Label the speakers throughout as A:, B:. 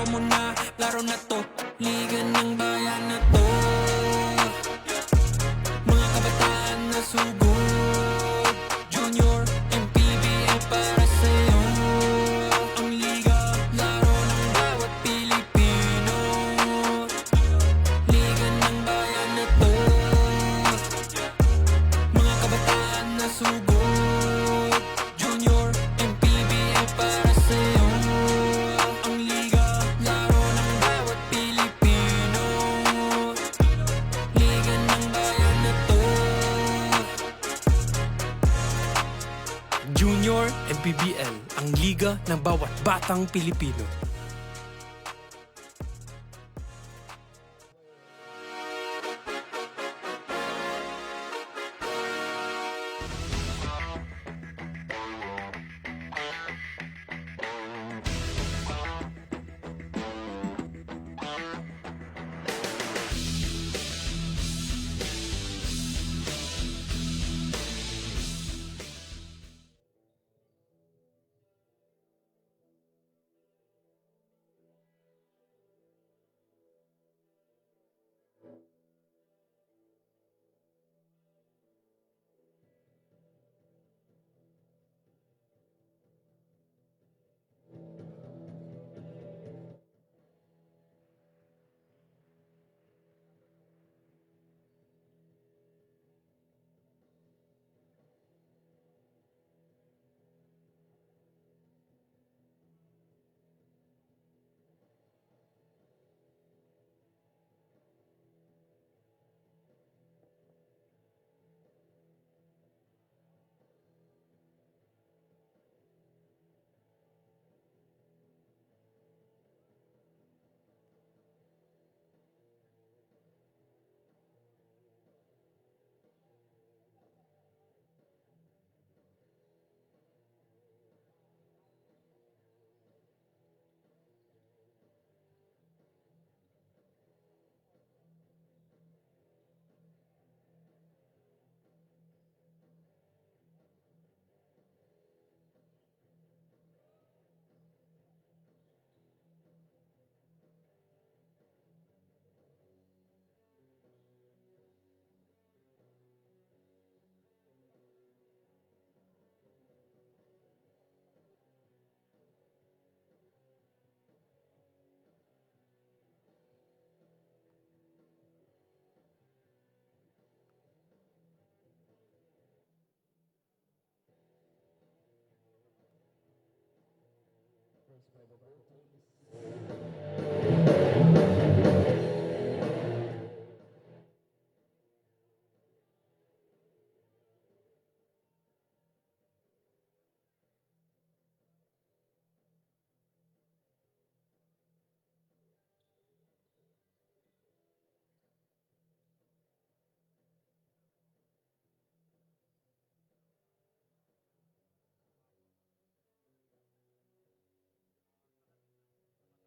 A: mo na, laro na to, liga ng bayan na to. Mga kabataan na sugod, junior, MPBL para sa'yo. Ang liga, laro ng bawat Pilipino. Liga ng bayan na to. Mga kabataan na sugod, junior, MPBL para sa'yo. Ang liga, laro ng bawat Pilipino. Liga ng bayan na to. Junior MPBL, ang liga ng bawat batang Pilipino.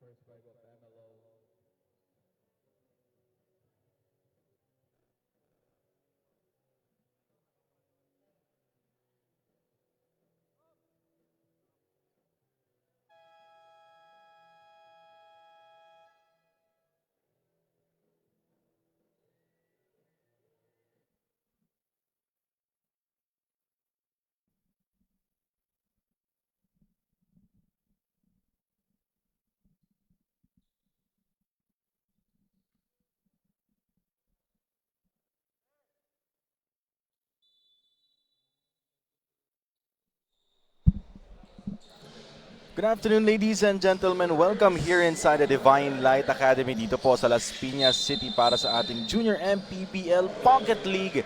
B: First five of MLO.
C: Good afternoon, ladies and gentlemen. Welcome here inside the Divine Light Academy dito po sa Las Piñas City para sa ating Junior MPBL Pocket League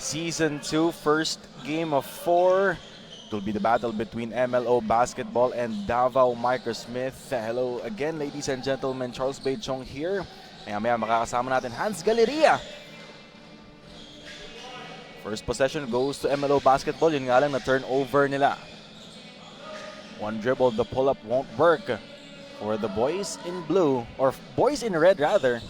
C: Season 2. First game of 4. It will be the battle between MLO Basketball and Davao Microsmith. Hello again, ladies and gentlemen. Charles Beichong here. Maya-maya makakasama natin Hans Galeria. First possession goes to MLO Basketball. Yun nga lang na turnover nila. One dribble, the pull-up won't work for the boys in blue, or boys in red rather.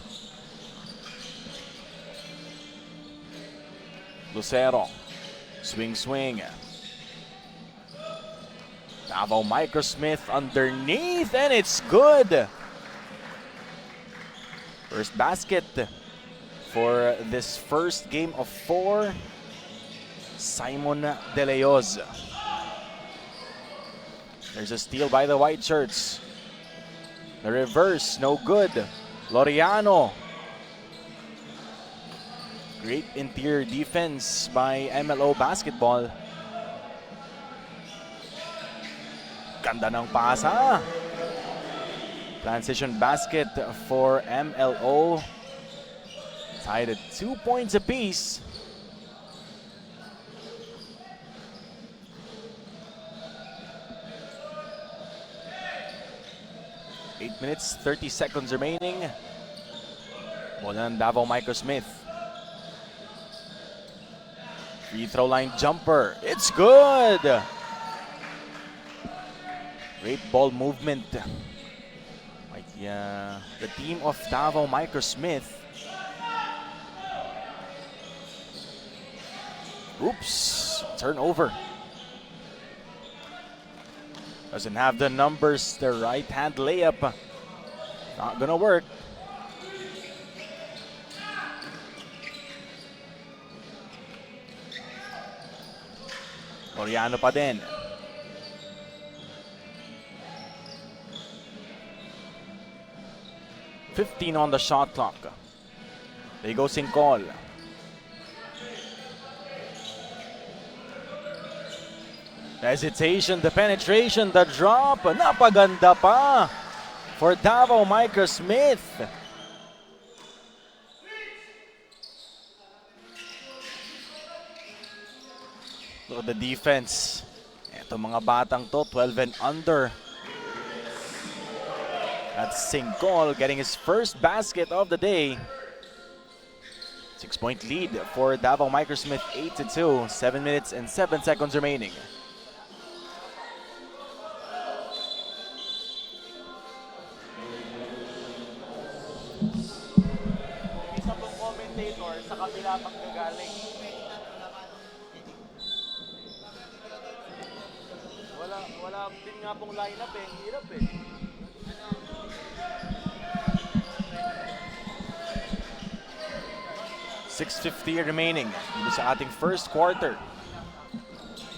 C: Lucero, swing. Davao Microsmith underneath, and it's good. First basket for this first game of 4. Simon De Leoz. There's a steal by the white shirts. The reverse, no good. Laureano. Great interior defense by MLO Basketball. Ganda ng pasa. Transition basket for MLO. Tied at 2 points apiece. Eight minutes, 30 seconds remaining. Bola ng Davao Smith. Free throw line jumper. It's good! Great ball movement. The team of Davao Smith. Oops, turnover. Doesn't have the numbers, the right-hand layup. Not gonna work. Laureano pa din. $15 on the shot clock. There goes Sincol. Hesitation, the penetration, the drop. Napaganda pa for Davao Smith. Look at the defense. Ito mga batang to, 12 and under. That's Sincol getting his first basket of the day. 6-point lead for Davao Smith, 8-2. 7 minutes and 7 seconds remaining. Isa pong commentator sa kabila pagkagaling. Wala din nga pong lineup eh. Hirap eh. $6:50 remaining dito sa ating first quarter.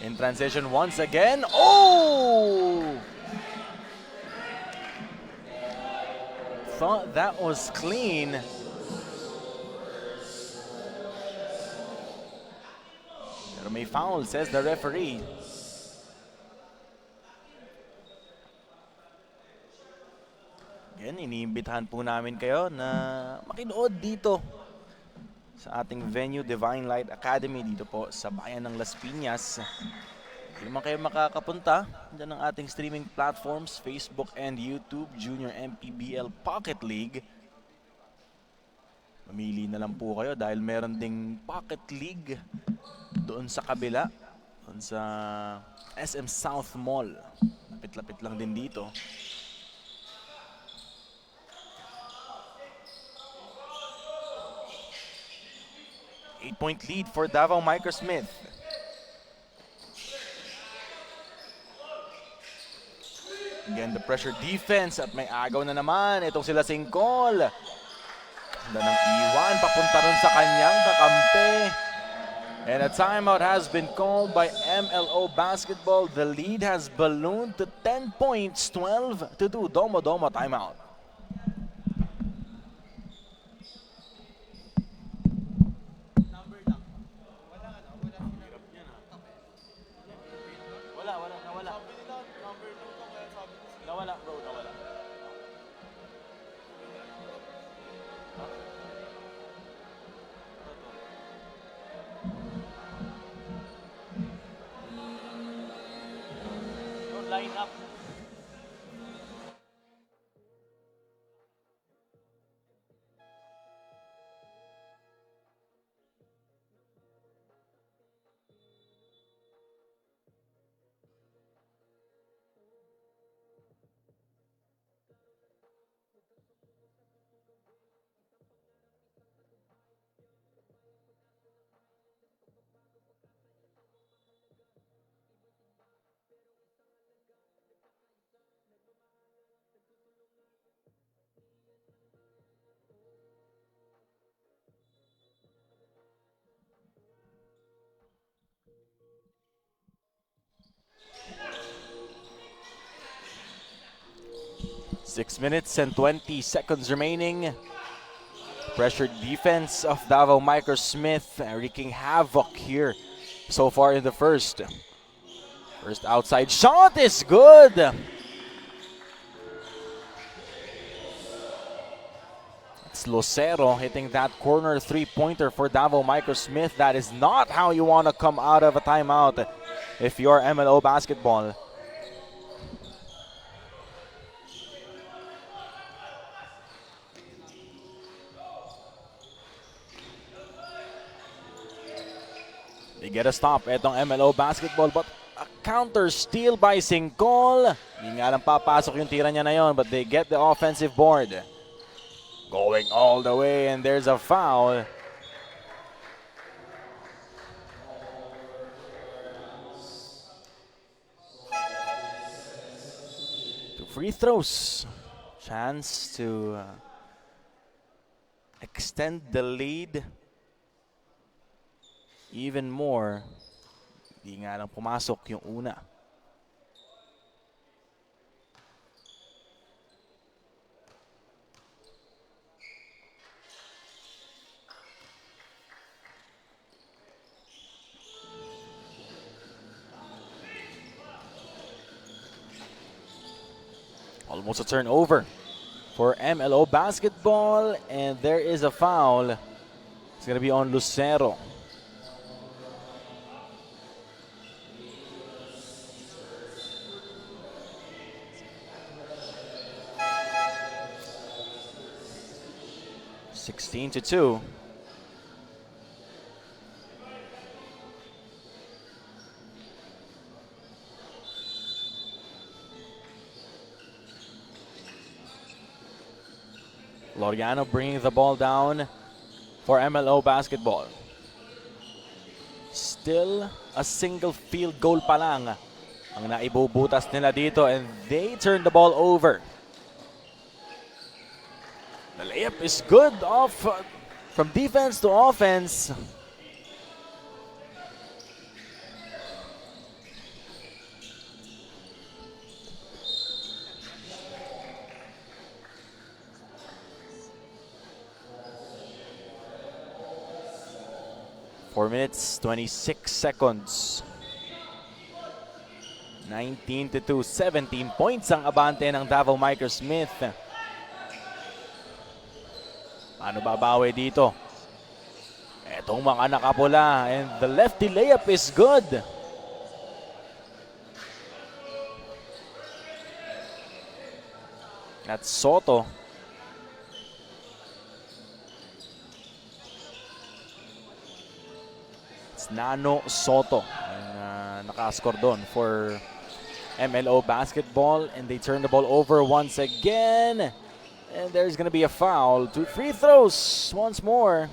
C: In transition once again. Oh! Thought that was clean. Pero may foul, says the referee. Again, iniimbitahan po namin kayo na makinood dito sa ating venue, Divine Light Academy, dito po sa bayan ng Las Piñas. Hindi naman kayo makakapunta, dyan ang ating streaming platforms, Facebook and YouTube, Junior MPBL Pocket League. Mamili na lang po kayo dahil meron ding Pocket League doon sa kabila, doon sa SM South Mall. Lapit-lapit lang din dito. Eight-point lead for Davao Smith. Again, the pressure defense at may agaw na naman. Itong sila Sincol. Ganda ng iwan, papunta rin sa kanyang kakampi. And a timeout has been called by MLO Basketball. The lead has ballooned to 10 points, 12-2. Domo-domo timeout. Nawala bro, nawala. Line up. 6 minutes and 20 seconds remaining. Pressured defense of Davao Microsmith wreaking havoc here so far in the first. First outside shot is good. It's Lucero hitting that corner three-pointer for Davao Microsmith. That is not how you want to come out of a timeout if you're MLO Basketball. They get a stop etong MLO Basketball, but a counter steal by Singcol. Hindi nga lang papasok yung tira niya na yon, but they get the offensive board. Going all the way, and there's a foul. Two free throws. Chance to extend the lead even more. Di nga lang pumasok yung una. Almost a turnover for MLO Basketball, and there is a foul. It's going to be on Lucero. (16 to 2). Loriano bringing the ball down for MLO Basketball. Still a single field goal pa lang ang naibubutas nila dito, and they turn the ball over. The layup is good off from defense to offense. Four minutes, 26 seconds. 19 to 2, 17 points ang abante ng Davao Microsmith. Ano babawi dito? Etong mga nakapula, and the lefty layup is good. That's Soto. It's Nano Soto ang nakascore doon for MLO Basketball, and they turn the ball over once again. And there's going to be a foul. Two free throws once more.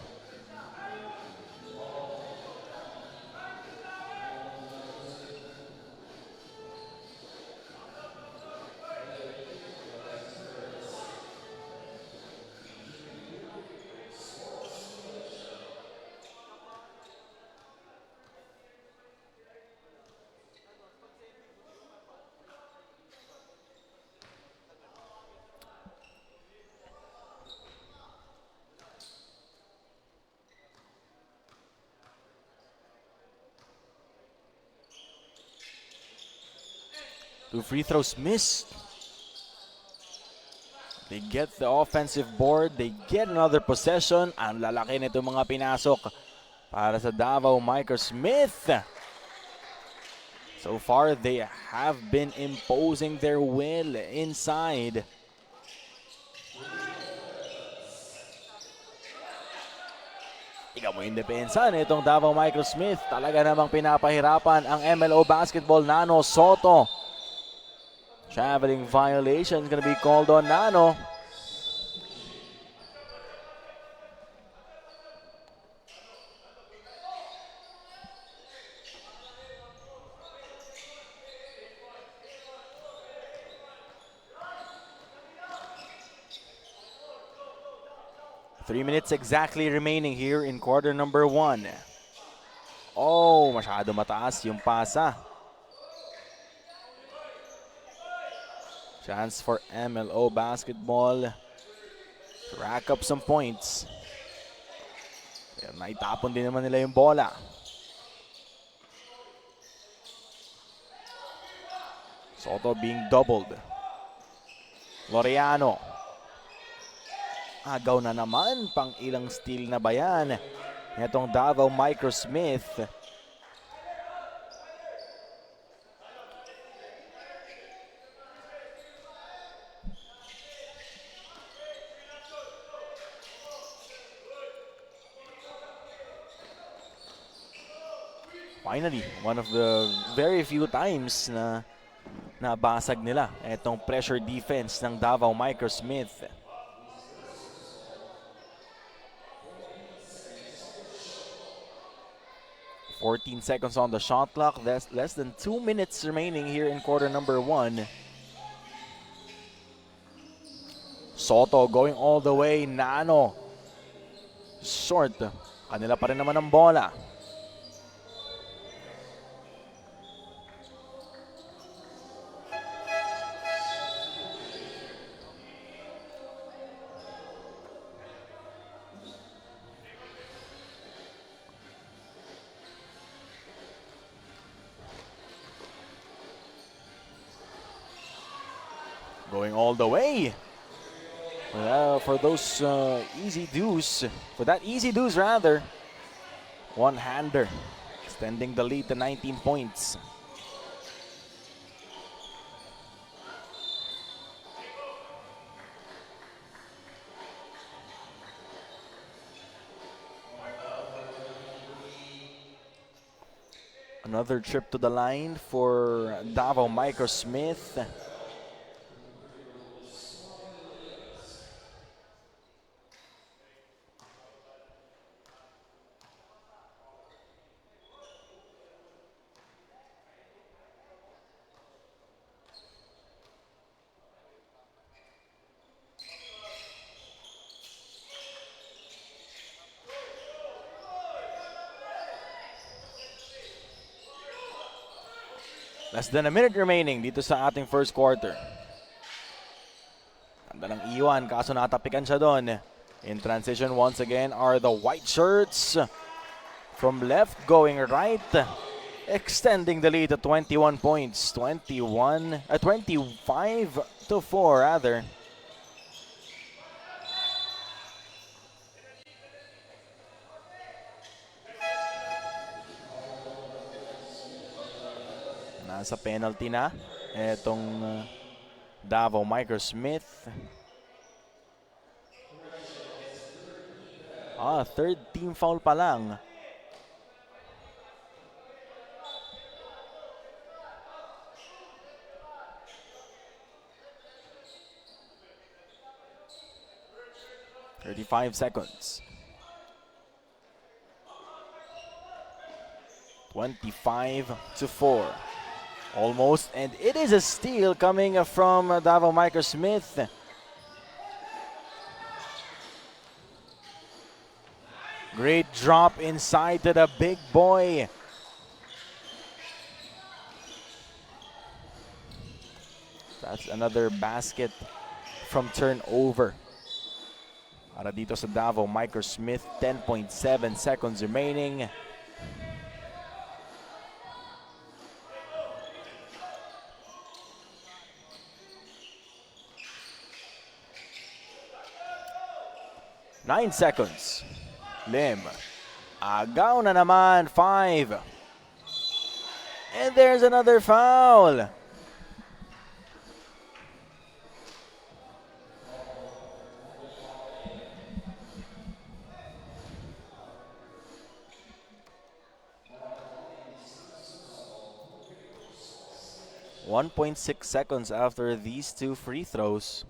C: Two free throws missed. They get the offensive board. They get another possession. Ang lalaki nito mga pinasok para sa Davao Microsmith. So far, they have been imposing their will inside. Ikaw mo yung depensa nitong Davao Microsmith. Talaga namang pinapahirapan ang MLO Basketball. Nano Soto. Traveling violation is going to be called on Nano. Three minutes exactly remaining here in quarter number 1. Oh, masyado mataas yung pasa. Chance for MLO Basketball to rack up some points. Pero naitapon din naman nila yung bola. Soto being doubled. Laureano. Agaw na naman, pang ilang steal na ba yan? Itong Davao Microsmith. Finally, one of the very few times na nabasag nila itong pressure defense ng Davao Microsmith. 14 seconds on the shot clock. That's less than 2 minutes remaining here in quarter number 1. Soto going all the way. Nano. Short. Kanila pa rin naman ang bola. Going all the way. For those easy deuce. For that easy deuce rather. One-hander. Extending the lead to 19 points. Another trip to the line for Davao Microsmith. Less than a minute remaining dito sa ating first quarter. Ganda ng iwan, kaso natapikan siya doon. In transition once again are the white shirts. From left going right. Extending the lead to 21 points. 25 to 4 rather. Nasa penalty na etong Davao Microsmith. Third team foul pa lang. "35 seconds. 25 to 4. Almost, and it is a steal coming from Davao Microsmith. Great drop inside to the big boy. That's another basket from turnover. Para dito sa Davao Microsmith, 10.7 seconds remaining. Nine seconds. Lim. Agaw na naman. 5. And there's another foul. .6 seconds after these two free throws.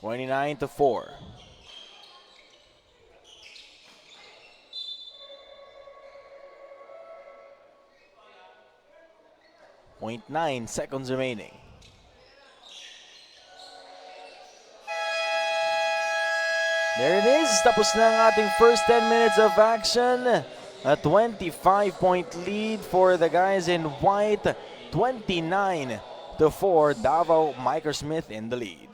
C: .29 to 4. 0.9 seconds remaining. There it is. Tapos na ang ating first 10 minutes of action. A 25-point lead for the guys in white. 29-4. Davao Microsmith in the lead.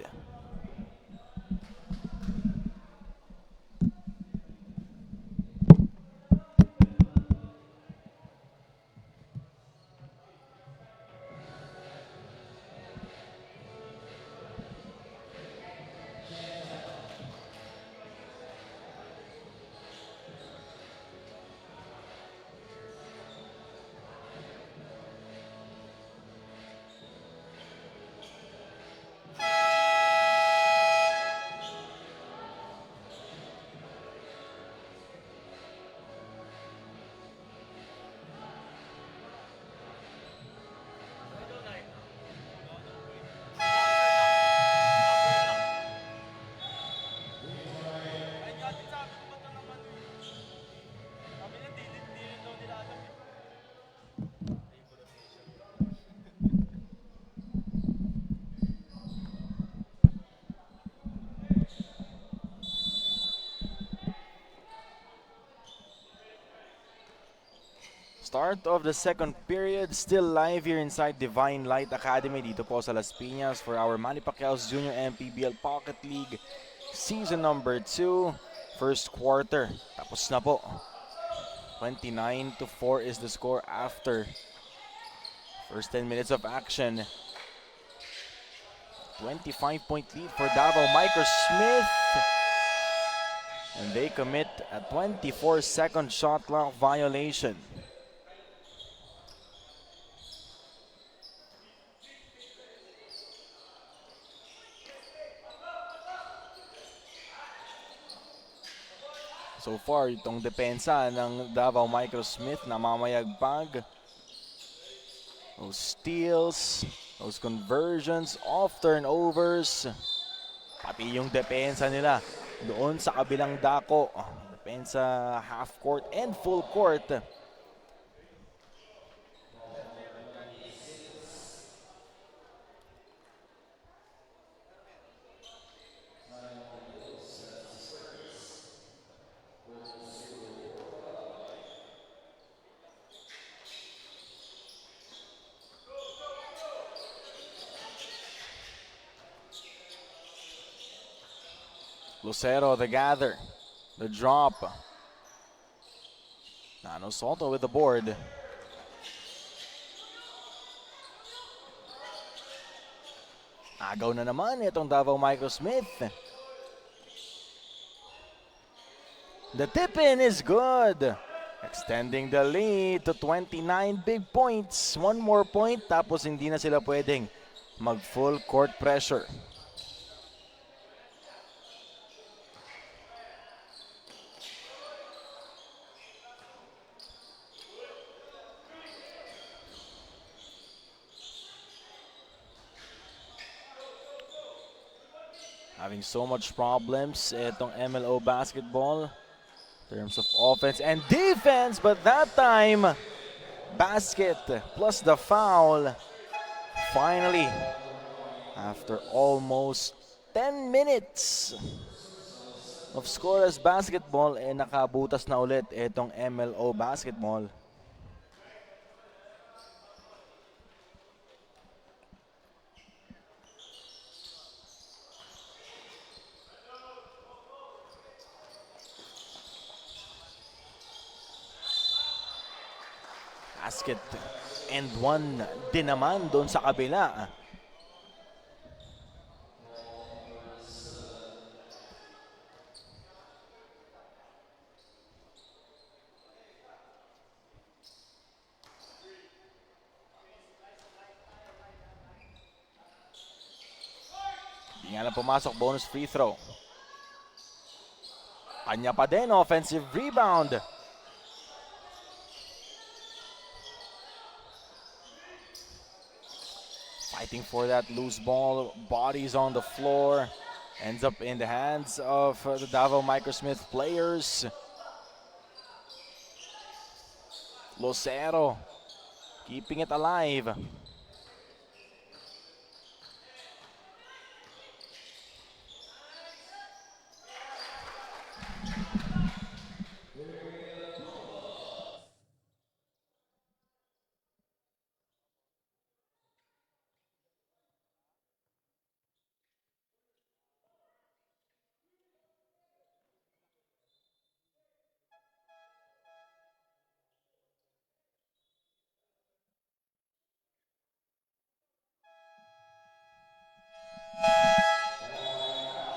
C: Start of the second period, still live here inside Divine Light Academy dito po sa Las Piñas for our Manny Pacquiao's Junior MPBL Pocket League Season number 2, first quarter. Tapos na po. 29-4 is the score after first 10 minutes of action. 25-point lead for Davao Microsmith. And they commit a 24-second shot clock violation. So far, itong depensa ng Davao Microsmith na mamayagpag. Those steals, those conversions, off turnovers. Pati yung depensa nila doon sa kabilang dako. Depensa half court and full court. Lucero, the gather, the drop. Nano Soto with the board. Agaw na naman itong Davao Microsmith. The tip-in is good. Extending the lead to 29 big points. One more point, tapos hindi na sila pwedeng mag-full court pressure. Having so much problems itong MLO Basketball in terms of offense and defense, but that time basket plus the foul. Finally, after almost 10 minutes of scoreless basketball, nakabutas na ulit itong MLO Basketball. Basket and one din naman doon sa kabila. Hindi nga lang pumasok, bonus free throw. Kanya pa din, offensive rebound. Fighting for that loose ball, bodies on the floor, ends up in the hands of the Davao Microsmith players. Lucero keeping it alive.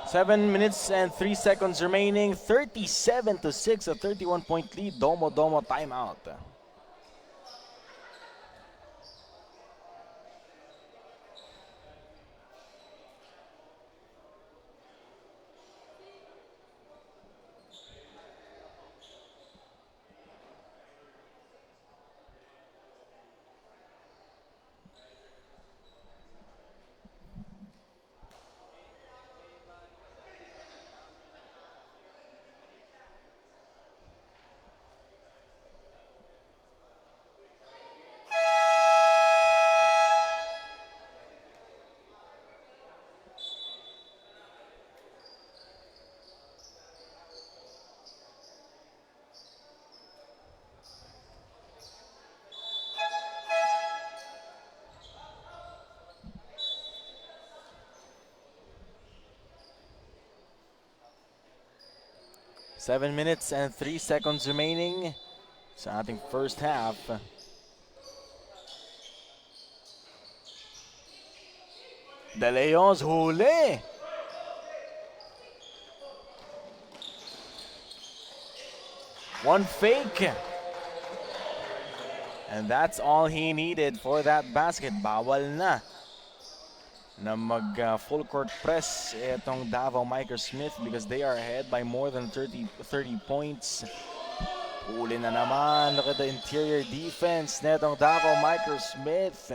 C: 7 minutes and 3 seconds remaining. 37-6, a 31-point lead. Domo Domo timeout. Seven minutes and 3 seconds remaining sa ating first half. De Leon's huli. One fake. And that's all he needed for that basket. Bawal na mag full court press itong Davao Smith because they are ahead by more than 30 points. Huli na naman. Look at the interior defense netong Davao Smith.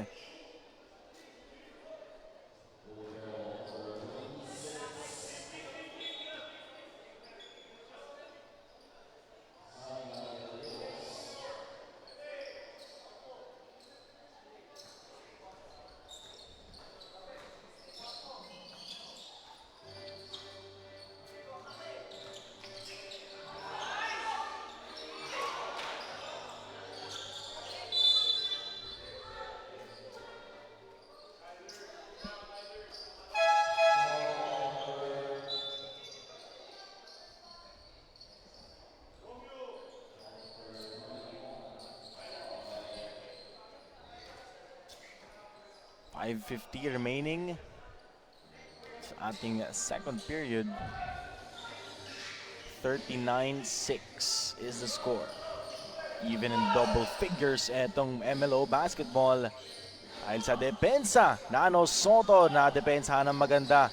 C: .550 remaining sa ating second period. 39-6 is the score. Even in double figures etong MLO Basketball. Dahil sa depensa, Nano Soto na depensa ng maganda.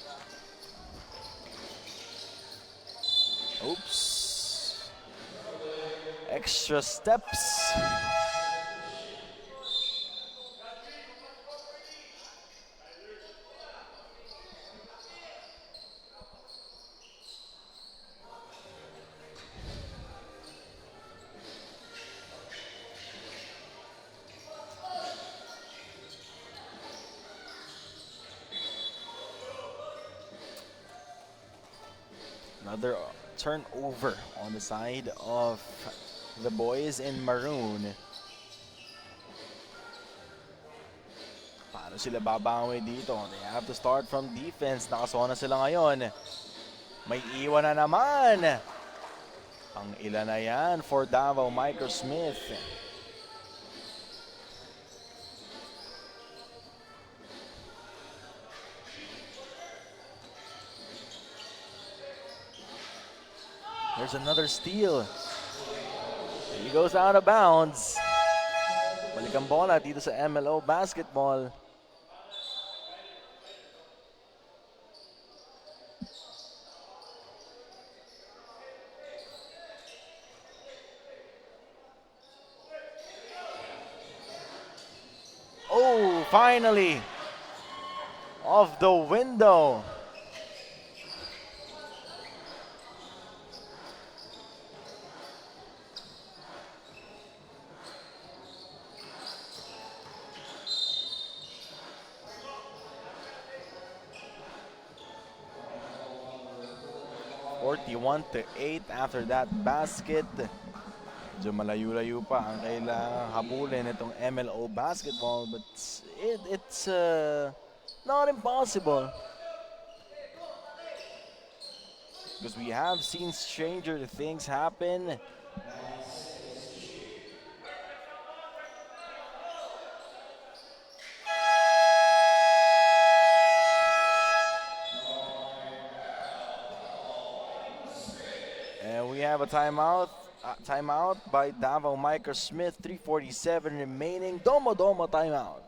C: Oops. Extra steps. Another turnover on the side of the boys in maroon. Paano sila babangoy dito? They have to start from defense. Nakasona sila ngayon. May iwan na naman. Ang ilan na yan for Davao Smith. There's another steal. He goes out of bounds. Balik ang bola dito sa MLO Basketball. Oh, finally! Off the window. (41-8) after that basket. Medyo malayo-layo pa ang kailangang habulin itong MLO Basketball, but it's not impossible. Because we have seen stranger things happen. have a timeout. Timeout by Davao Micro Smith. 3:47 remaining. Domo Domo timeout.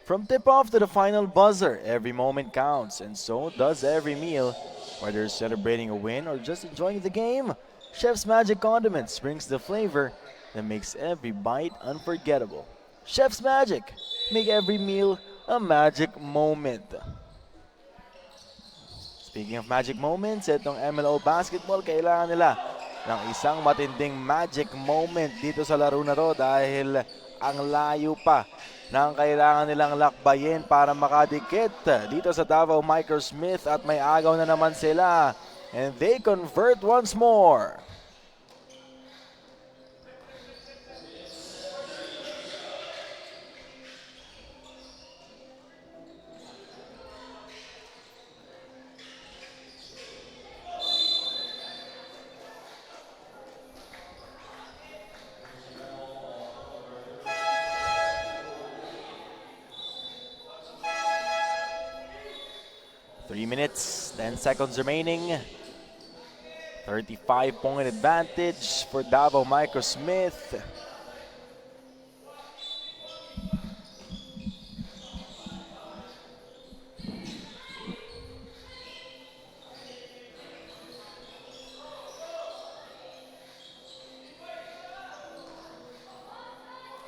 C: From tip-off to the final buzzer, every moment counts, and so does every meal. Whether celebrating a win or just enjoying the game, Chef's Magic Condiments brings the flavor that makes every bite unforgettable. Chef's Magic, make every meal a magic moment. Speaking of magic moments, itong MLO Basketball, kailangan nila ng isang matinding magic moment dito sa laro na to dahil ang layo pa ng kailangan nilang lakbayin para makadikit dito sa Davao Microsmith at may agaw na naman sila and they convert once more. Three minutes, 10 seconds remaining. 35-point advantage for Davao Microsmith.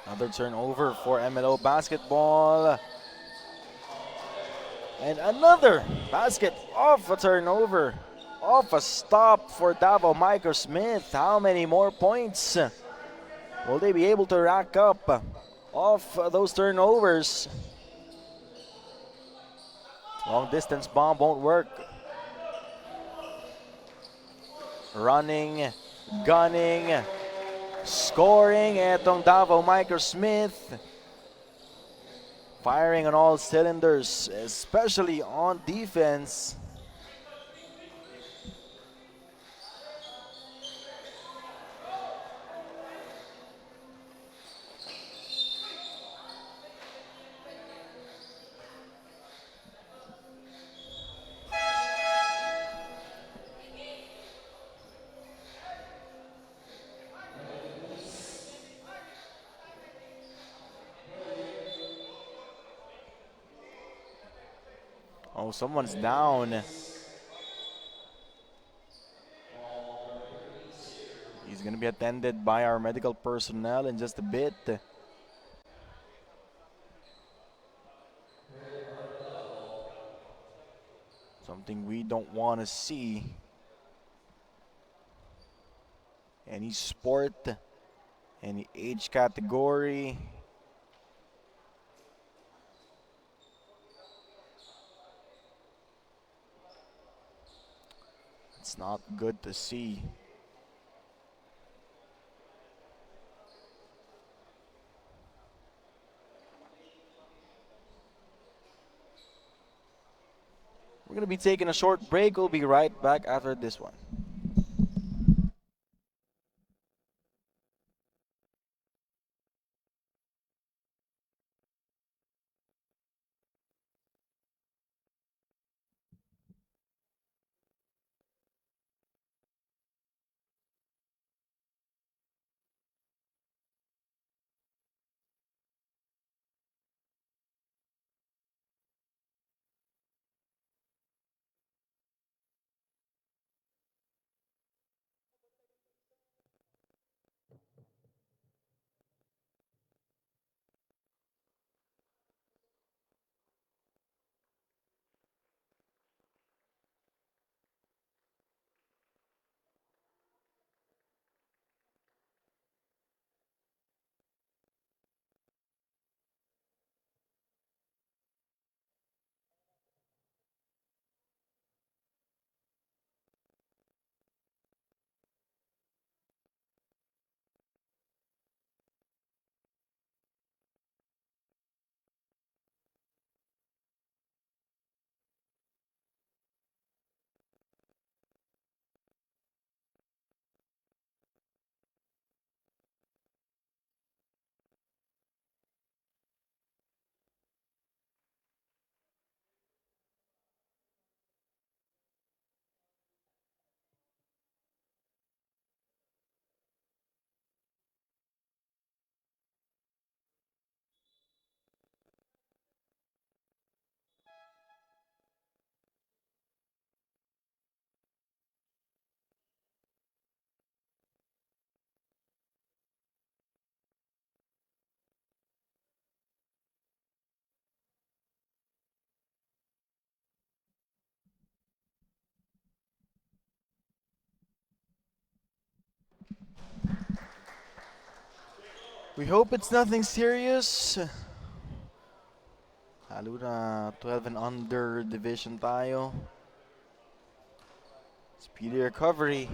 C: Another turnover for MLO Basketball. And another basket off a turnover. Off a stop for Davao Microsmith. How many more points will they be able to rack up off those turnovers? Long distance bomb won't work. Running, gunning, scoring etong Davao Microsmith. Firing on all cylinders, especially on defense. Oh, someone's down. He's going to be attended by our medical personnel in just a bit. Something we don't want to see. Any sport, any age category. It's not good to see. We're going to be taking a short break. We'll be right back after this one. We hope it's nothing serious. Lalo na 12 and under division tayo. Speedy recovery.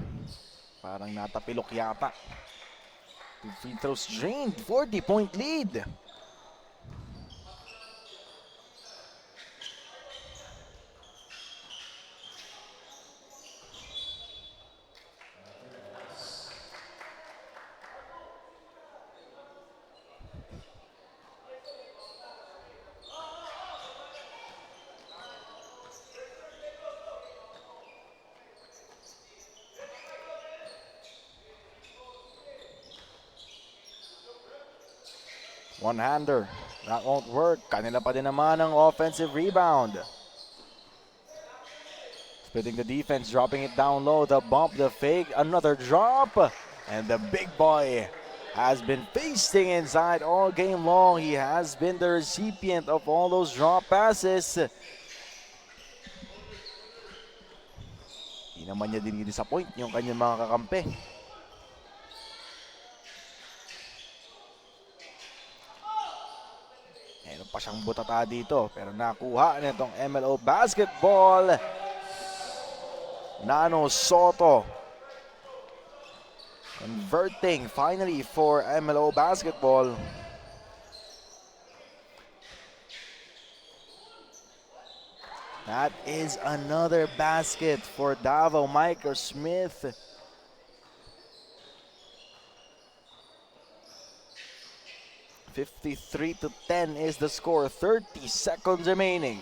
C: Parang natapilok yata. 2 free throws drained. 40-point lead. One-hander. That won't work. Kanila pa din naman ang offensive rebound. Splitting the defense, dropping it down low. The bump, the fake, another drop. And the big boy has been feasting inside all game long. He has been the recipient of all those drop passes. Di naman niya dinidisappoint yung kanyang mga kakampi. Meron pa siyang butata dito, pero nakuha nitong MLO Basketball. Nano Soto converting finally for MLO Basketball. That is another basket for Davao. Michael Smith. (53-10) is the score. 30 seconds remaining.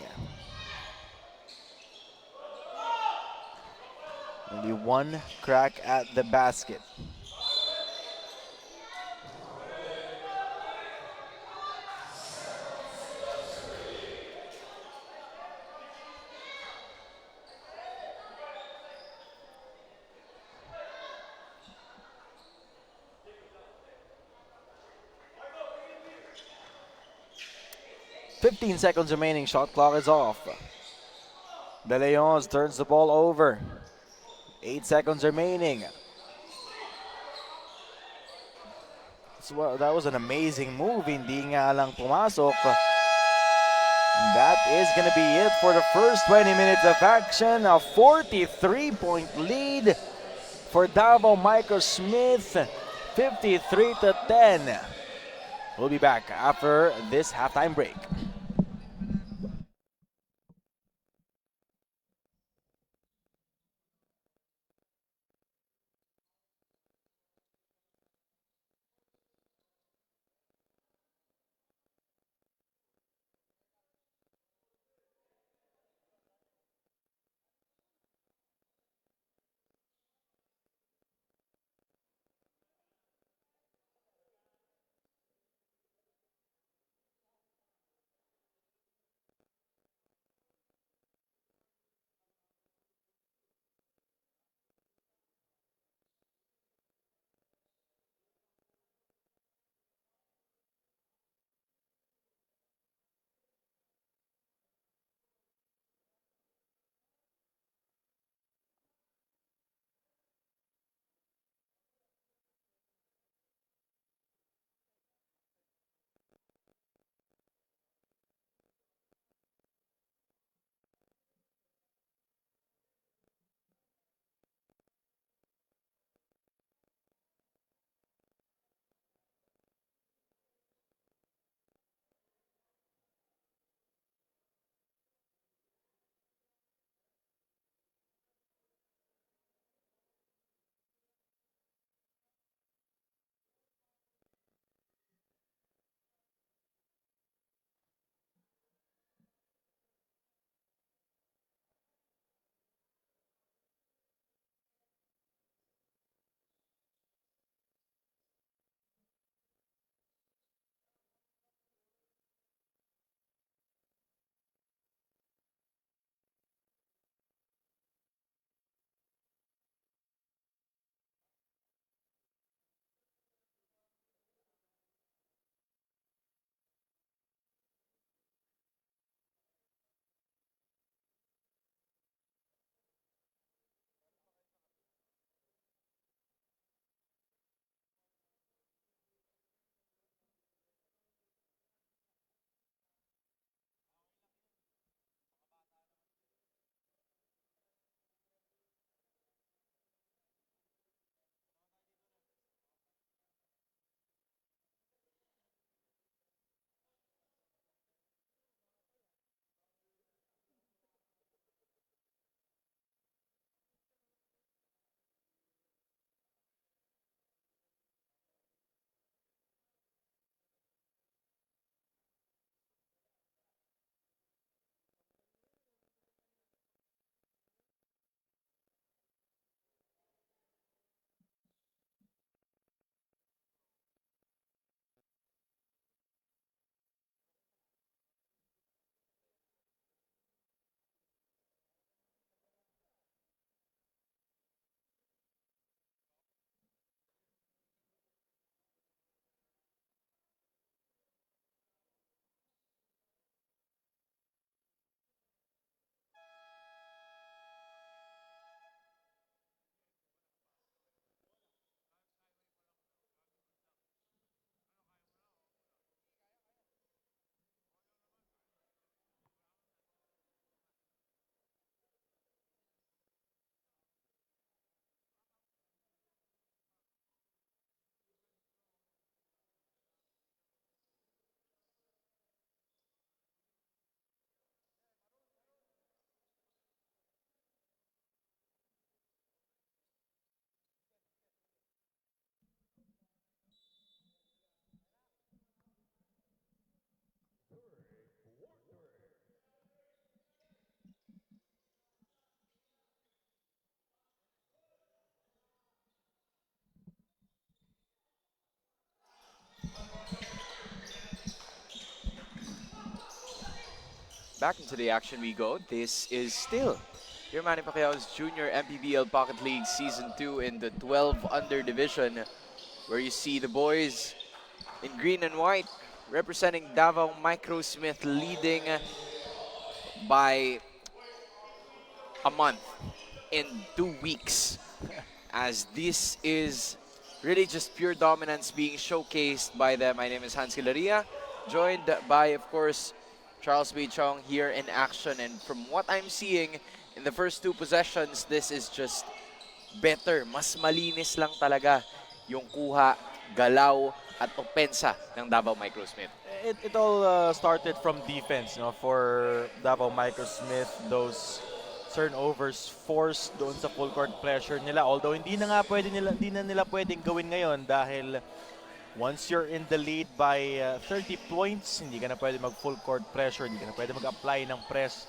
C: Only one crack at the basket. (15 seconds remaining. Shot clock is off. De Leons turns the ball over. 8 seconds remaining. So, that was an amazing move. Hindi nga lang pumasok. That is going to be it for the first 20 minutes of action. A 43-point lead for Davao. Michael Smith, 53-10. We'll be back after this halftime break.
D: back into the action we go. This is still your Manny Pacquiao's Junior MPBL Pocket League Season 2 in the 12 under division, where you see the boys in green and white representing Davao Microsmith leading by a month in 2 weeks, as this is really just pure dominance being showcased by them. My name is Hans Hilaria, joined by, of course, Charles B. Chong here in action. And from what I'm seeing in the first 2 possessions, this is just better. Mas malinis lang talaga yung kuha, galaw, at opensa ng Davao Microsmith.
C: It all started from defense, for Davao Microsmith. Those turnovers forced doon sa full court pressure nila. Although hindi na nila pwedeng gawin ngayon dahil once you're in the lead by 30 points, hindi ka na pwede mag full court pressure, hindi ka na pwede mag-apply ng press.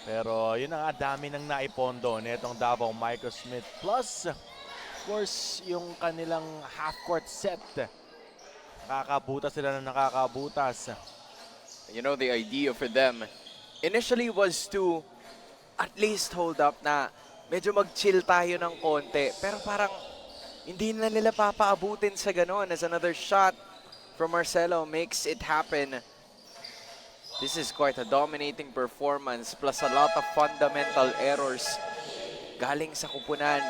C: Pero yun ang dami ng naipondo nitong Davao Microsmith. Plus, of course, yung kanilang half-court set. Nakakabutas sila na nakakabutas.
D: You know, the idea for them initially was to at least hold up na medyo mag-chill tayo ng konti. Pero parang hindi na nila papaabutin sa ganon, as another shot from Marcelo makes it happen. This is quite a dominating performance, plus a lot of fundamental errors galing sa kupunan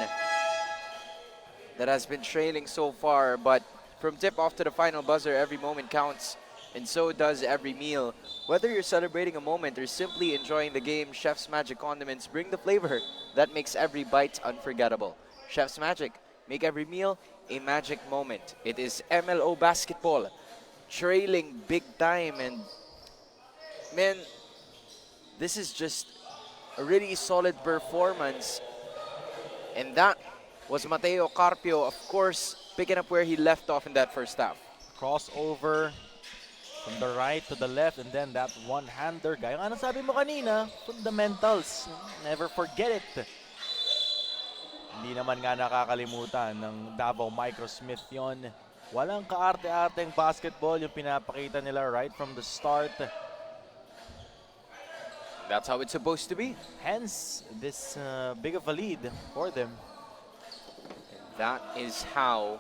D: that has been trailing so far. But from tip-off to the final buzzer, every moment counts, and so does every meal. Whether you're celebrating a moment or simply enjoying the game, Chef's Magic condiments bring the flavor that makes every bite unforgettable. Chef's Magic, make every meal a magic moment. It is MLO Basketball, trailing big time, and man, this is just a really solid performance. And that was Mateo Carpio, of course, picking up where he left off in that first half.
C: Crossover from the right to the left, and then that one-hander. Gaya nga nasabi mo kanina, fundamentals. Never forget it. Hindi naman nga nakakalimutan ng Davao Microsmith yon. Walang kaarte-arteng basketball yung pinapakita nila right from the start.
D: That's how it's supposed to be.
C: Hence, this big of a lead for them.
D: That is how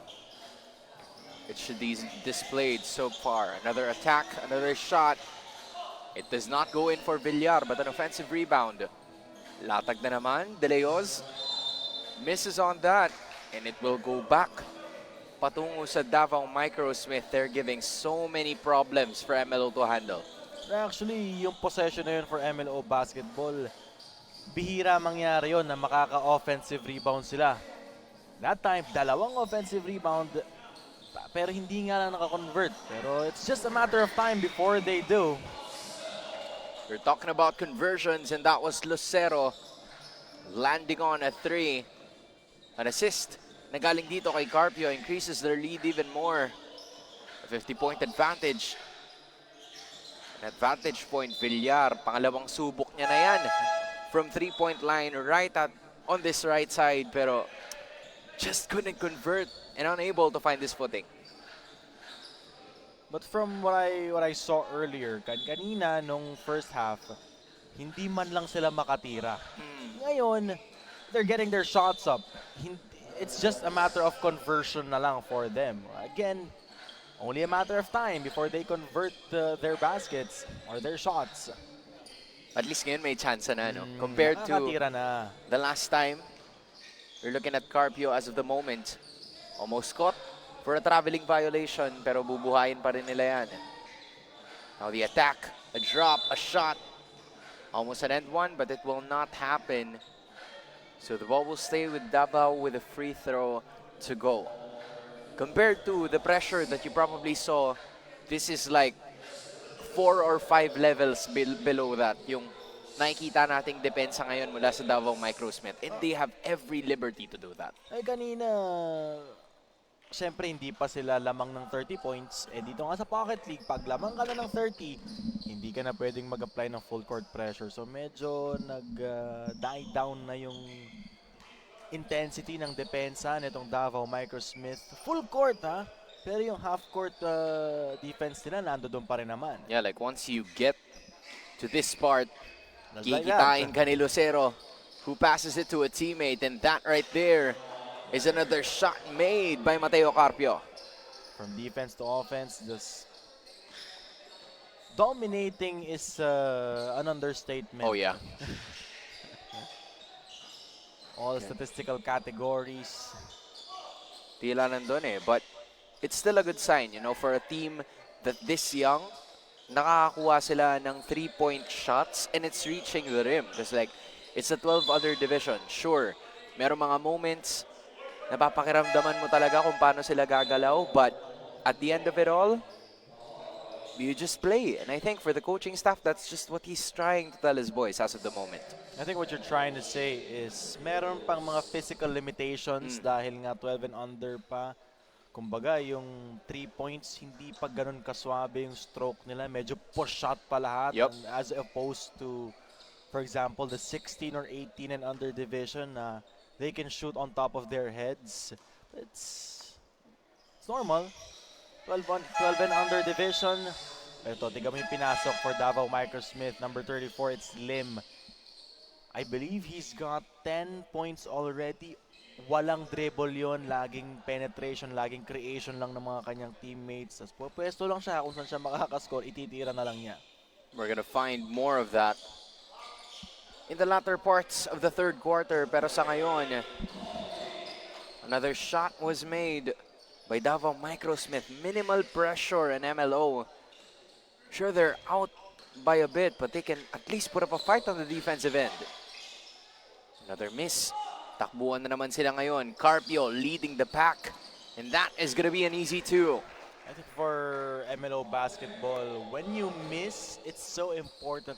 D: it should be displayed so far. Another attack, another shot. It does not go in for Villar, but an offensive rebound. Latag na naman, De Leos misses on that, and it will go back patungo sa Davao Microsmith. They're giving so many problems for MLO to handle.
C: Actually, yung possession na yun for MLO Basketball, bihira mangyari yun na makaka-offensive rebound sila. That time, 2 offensive rebound, pero hindi nga lang nakakonvert. Pero it's just a matter of time before they do.
D: We're talking about conversions, and that was Lucero landing on a 3. An assist na galing dito kay Carpio increases their lead even more. A 50-point advantage. An advantage point, Villar. Pangalawang subok niya na yan. From 3-point line, right on this right side. Pero just couldn't convert and unable to find this footing.
C: But from what I saw earlier, kanina nung first half, hindi man lang sila makatira. Ngayon, they're getting their shots up. It's just a matter of conversion na lang for them. Again, only a matter of time before they convert their baskets or their shots.
D: At least ngayon may chance na, no? Compared to
C: na.
D: the last time, we're looking at Carpio as of the moment. Almost caught for a traveling violation, pero bubuhayin pa rin nila yan. Now the attack, a drop, a shot. Almost an end one, but it will not happen. So the ball will stay with Davao with a free throw to go. Compared to the pressure that you probably saw, this is like 4 or 5 levels below that. Yung nakikita nating depensa ngayon mula sa Davao Microsmith. And they have every liberty to do that.
C: Ay kanina, siyempre hindi pa sila lamang ng 30 points. Eh dito nga sa Pocket League, pag lamang ka na ng 30, hindi ka na pwedeng mag-apply ng full court pressure. So medyo nag-die down na yung intensity ng depensa nitong Davao Microsmith. Full court ha, pero yung half court defense nila nando doon pa rin naman.
D: Yeah, like once you get to this part.
C: Just like that.
D: Kikitain ka ni Lucero, who passes it to a teammate, and that right there is another shot made by Mateo Carpio.
C: From defense to offense, just dominating is an understatement.
D: Oh yeah.
C: All statistical categories.
D: Tila nandun eh. But it's still a good sign, you know, for a team that this young, nakakakuha sila ng 3-point shots and it's reaching the rim. Because like, it's a 12-other division. Sure, meron mga moments na papakiramdaman mo talaga kung paano sila gagalaw. But at the end of it all, you just play. And I think for the coaching staff, that's just what he's trying to tell his boys as of the moment.
C: I think what you're trying to say is meron pang mga physical limitations dahil nga 12 and under pa. Kumbaga, yung 3 points, hindi pa ganun kaswabe yung stroke nila. Medyo push shot pa lahat.
D: Yup.
C: And as opposed to, for example, the 16 or 18 and under division na they can shoot on top of their heads. It's normal. 12 and under division. Ito, tiga mo yung pinasok for Davao Microsmith. Number 34, it's Lim. I believe he's got 10 points already. Walang dribble yon, laging penetration, laging creation lang ng mga kanyang teammates. As pwesto lang siya kung saan siya makakascore, ititira na lang niya.
D: We're gonna find more of that in the latter parts of the third quarter. Pero sa ngayon, another shot was made by Davao Microsmith. Minimal pressure and MLO. Sure, they're out by a bit, but they can at least put up a fight on the defensive end. Another miss. Takbuhan na naman sila ngayon. Carpio leading the pack. And that is gonna be an easy 2.
C: I think for MLO Basketball, when you miss, it's so important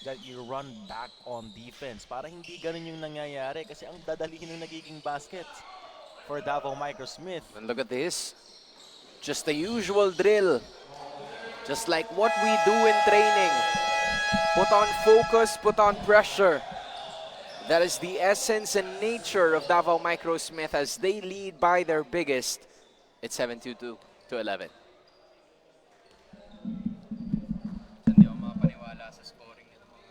C: that you run back on defense. Para hindi ganun yung nangyayari kasi ang dadalihin ng nagiging baskets for Davao Microsmith.
D: And look at this. Just the usual drill. Just like what we do in training. Put on focus, put on pressure. That is the essence and nature of Davao Microsmith as they lead by their biggest. It's 7-2 to 11. Hindi ako mapaniwala sa scoring nila mga...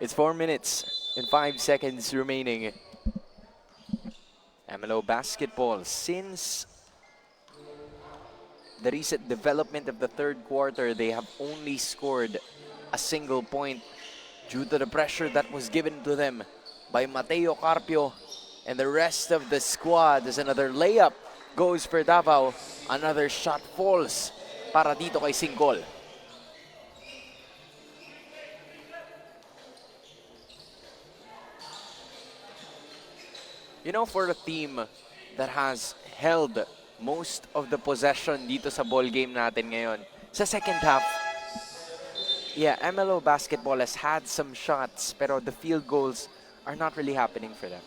D: It's 4 minutes and 5 seconds remaining. MLO Basketball, since the recent development of the third quarter, they have only scored a single point due to the pressure that was given to them by Mateo Carpio and the rest of the squad. As another layup goes for Davao, another shot falls para dito kay Singkol. You know, for a team that has held most of the possession dito sa ball game natin ngayon, sa second half, yeah, MLO Basketball has had some shots, pero the field goals are not really happening for them.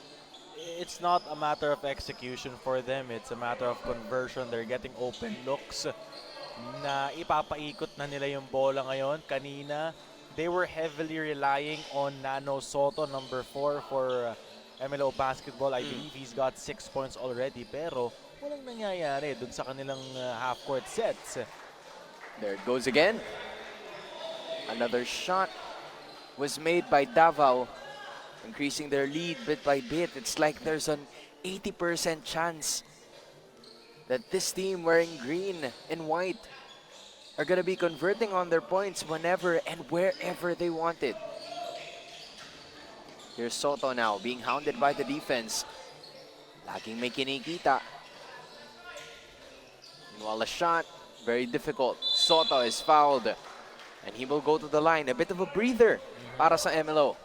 C: It's not a matter of execution for them. It's a matter of conversion. They're getting open looks na ipapaikot na nila yung bola ngayon. Kanina, they were heavily relying on Nano Soto, number 4 for MLO Basketball. I believe he's got 6 points already, pero walang nangyayari dun sa kanilang half-court sets.
D: There it goes again. Another shot was made by Davao, increasing their lead bit by bit. It's like there's an 80% chance that this team wearing green and white are going to be converting on their points whenever and wherever they want it. Here's Soto now, being hounded by the defense. Laging may kinikita. Meanwhile, a shot, very difficult. Soto is fouled. And he will go to the line. A bit of a breather para sa MLO.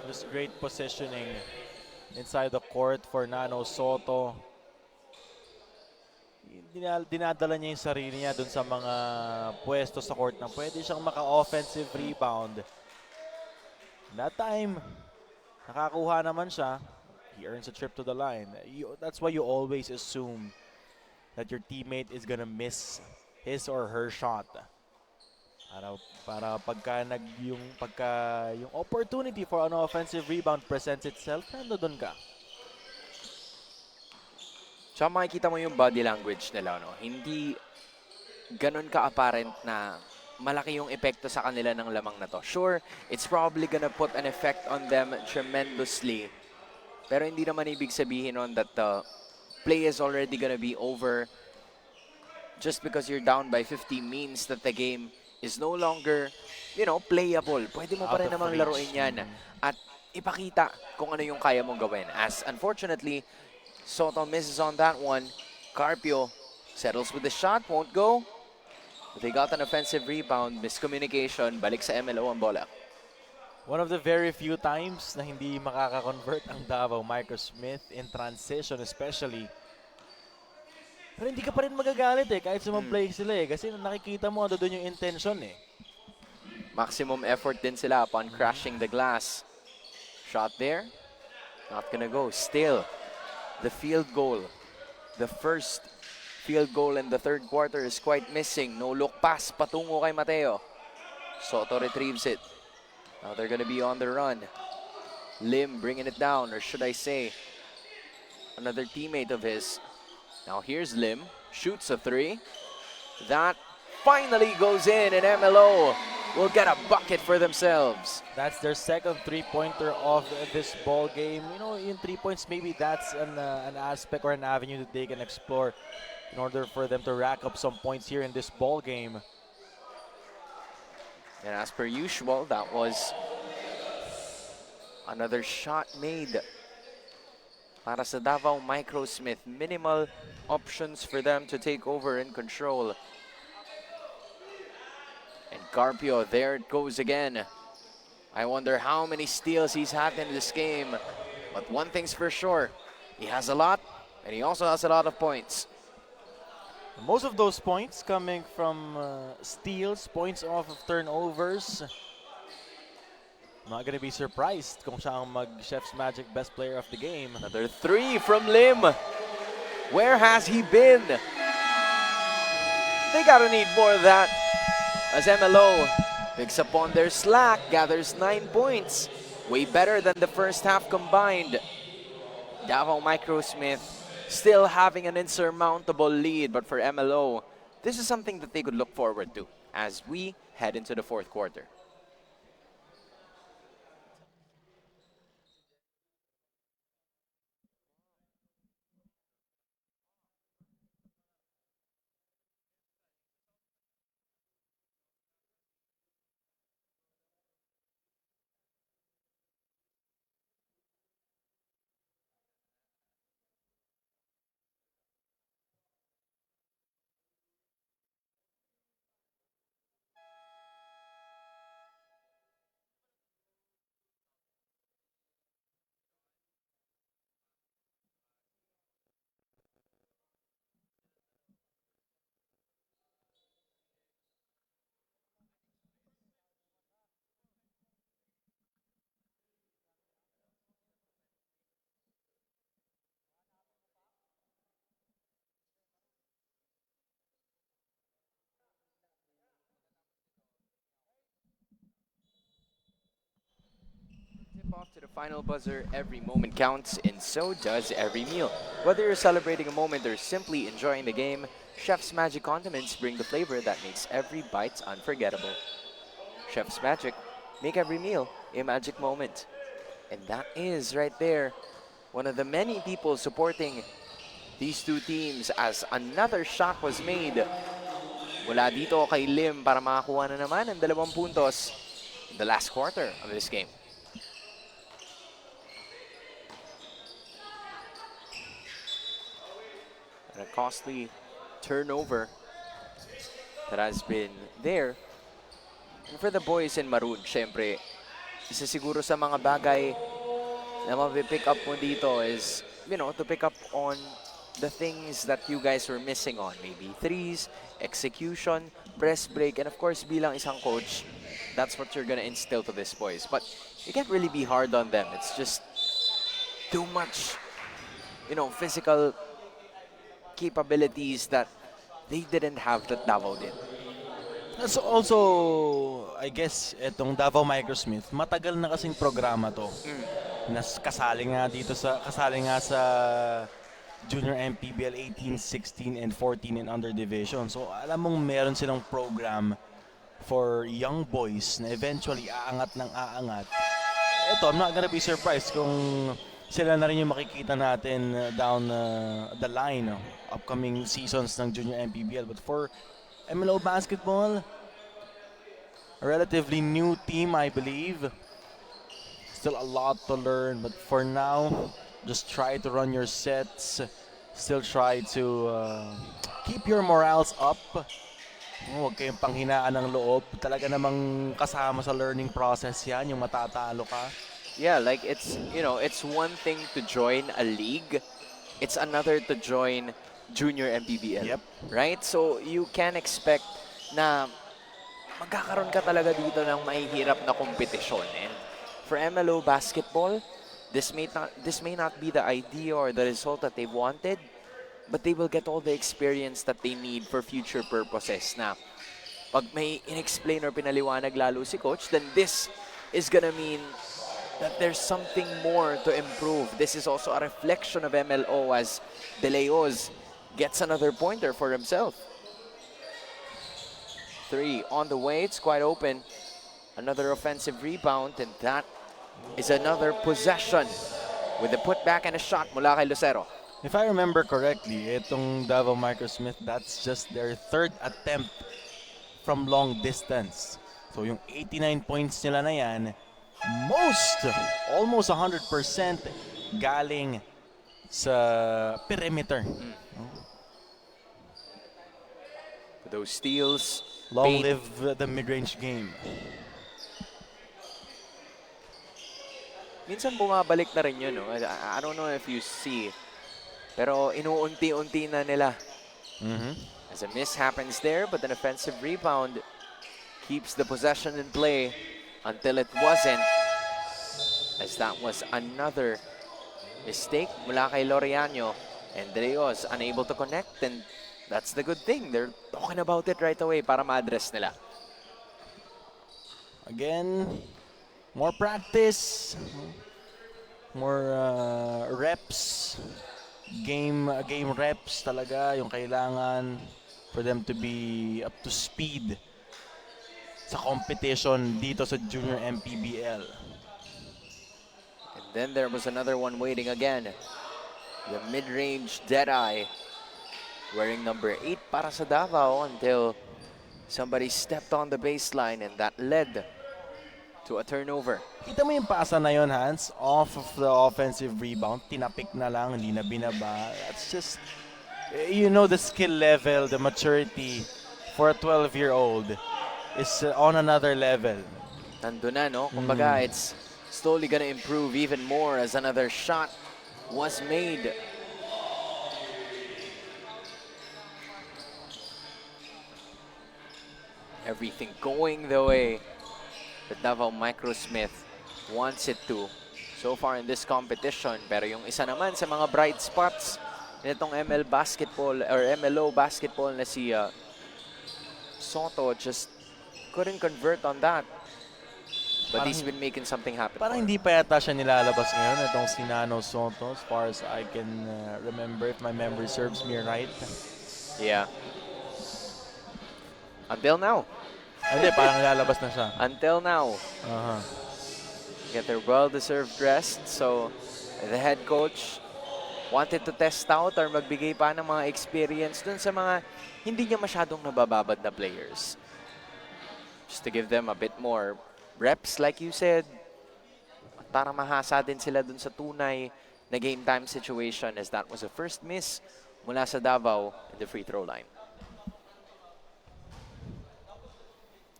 C: Just great positioning inside the court for Nano Soto. Dinadala niya yung sarili niya dun sa mga pwesto sa court na pwede siyang maka-offensive rebound. That time, nakakuha naman siya. He earns a trip to the line. That's why you always assume that your teammate is gonna miss his or her shot. Para pagka yung opportunity for an offensive rebound presents itself, nandoon ka.
D: Tsaka makikita mo yung body language nila, no? Hindi ganun ka-apparent na malaki yung epekto sa kanila ng lamang na to. Sure, it's probably gonna put an effect on them tremendously. Pero hindi naman ibig sabihin on that the play is already gonna be over. Just because you're down by 50 means that the game is no longer, playable. Pwede mo pa rin namang laruin yan at ipakita kung ano yung kaya mong gawin. As unfortunately, Soto misses on that one. Carpio settles with the shot, won't go. But they got an offensive rebound, miscommunication, balik sa MLO ang bola.
C: One of the very few times na hindi makaka-convert ang Davao Microsmith in transition especially. Pero hindi ka pa rin magagalit kahit sumag-play sila kasi nakikita mo ano doon yung intention
D: Maximum effort din sila upon crashing the glass. Shot there, not gonna go. Still, the field goal, the first field goal in the third quarter is quite missing. No look pass patungo kay Mateo. Soto retrieves it. Now they're gonna be on the run. Lim bringing it down, or should I say, another teammate of his. Now here's Lim, shoots a three. That finally goes in, and MLO will get a bucket for themselves.
C: That's their second three-pointer of this ball game. In 3 points, maybe that's an aspect or an avenue that they can explore in order for them to rack up some points here in this ball game.
D: And as per usual, that was another shot made para sa Davao Microsmith. Minimal options for them to take over and control. And Carpio, there it goes again. I wonder how many steals he's had in this game. But one thing's for sure, he has a lot, and he also has a lot of points.
C: Most of those points coming from steals, points off of turnovers. I'm not gonna be surprised kung siya ang Chef's Magic Best Player of the game.
D: Another three from Lim. Where has he been? They gotta need more of that. As MLO picks up on their slack, gathers 9 points. Way better than the first half combined. Davao Microsmith still having an insurmountable lead, but for MLO, this is something that they could look forward to as we head into the fourth quarter. Off to the final buzzer, every moment counts, and so does every meal. Whether you're celebrating a moment or simply enjoying the game, Chef's Magic condiments bring the flavor that makes every bite unforgettable. Chef's Magic, make every meal a magic moment. And that is right there one of the many people supporting these two teams as another shot was made mula dito kay Lim para makakuha na naman ang 2 puntos in the last quarter of this game. And a costly turnover that has been there. And for the boys in maroon, syempre, isa siguro sa mga bagay na mapipick up mo dito is, to pick up on the things that you guys were missing on. Maybe threes, execution, press break, and of course, bilang isang coach, that's what you're gonna instill to these boys. But you can't really be hard on them. It's just too much, physical capabilities that they didn't have that Davao did.
C: That's also, I guess, itong Davao Microsmith, matagal na kasing programa to. Kasali nga sa Junior MPBL 18, 16, and 14 in under division. So alam mong meron silang program for young boys na eventually aangat ng aangat. Ito, I'm not gonna be surprised kung sila na rin yung makikita natin down the line, upcoming seasons ng Junior MPBL. But for MLO Basketball, a relatively new team, I believe. Still a lot to learn, but for now, just try to run your sets. Still try to keep your morals up. Huwag kayong panghinaan ng loob. Talaga namang kasama sa learning process yan, yung matatalo ka.
D: Yeah, like it's one thing to join a league. It's another to join Junior MPBL.
C: Yep.
D: Right? So you can expect na magkakaroon ka talaga dito ng mahihirap na kompetisyon. And for MLO Basketball, this may not be the idea or the result that they wanted, but they will get all the experience that they need for future purposes. Na pag may inexplain or pinaliwanag lalo si coach, then this is gonna mean that there's something more to improve. This is also a reflection of MLO as De Leos gets another pointer for himself. 3 on the way, it's quite open. Another offensive rebound, and that is another possession with a putback and a shot mula kay Lucero.
C: If I remember correctly, itong Davao Microsmith, that's just their 3rd attempt from long distance. So yung 89 points nila na yan, almost 100% galing sa perimeter.
D: Those steals.
C: Long live the mid-range game.
D: Minsan bumabalik na rin yun, no? I don't know if you see, pero inuunti-unti na nila. As a miss happens there, but an offensive rebound keeps the possession in play until it wasn't, as that was another mistake mula kay Loriano, and De Leos unable to connect, and that's the good thing. They're talking about it right away para ma-address nila.
C: Again, more practice, more reps, game reps talaga yung kailangan for them to be up to speed sa competition dito sa Junior MPBL.
D: And then there was another one waiting again. The mid-range Deadeye, wearing number 8 para sa Davao, until somebody stepped on the baseline and that led to a turnover.
C: Kita mo yung pasa na yun, Hans, off of the offensive rebound, tinapik na lang, hindi na binaba. That's just, the skill level, the maturity for a 12-year-old is on another level.
D: Nandun na, no? Kumbaga, it's slowly gonna improve even more as another shot was made. Everything going the way that Davao Microsmith wants it to so far in this competition. Pero yung isa naman sa mga bright spots nitong MLO Basketball na si Soto just couldn't convert on that. But he's been making something happen.
C: Parang hindi pa yata siya nilalabas ngayon, itong si Nano Soto, as far as I can remember, if my memory serves me right.
D: Yeah. Until now.
C: Hindi, parang nilalabas na siya.
D: Until now.
C: Uh-huh.
D: Get their well-deserved rest. So the head coach wanted to test out or magbigay pa ng mga experience dun sa mga hindi niya masyadong nabababad na players. Just to give them a bit more reps, like you said, para mahasa din sila dun sa tunay na game time situation, as that was the first miss mula sa Davao in the free throw line.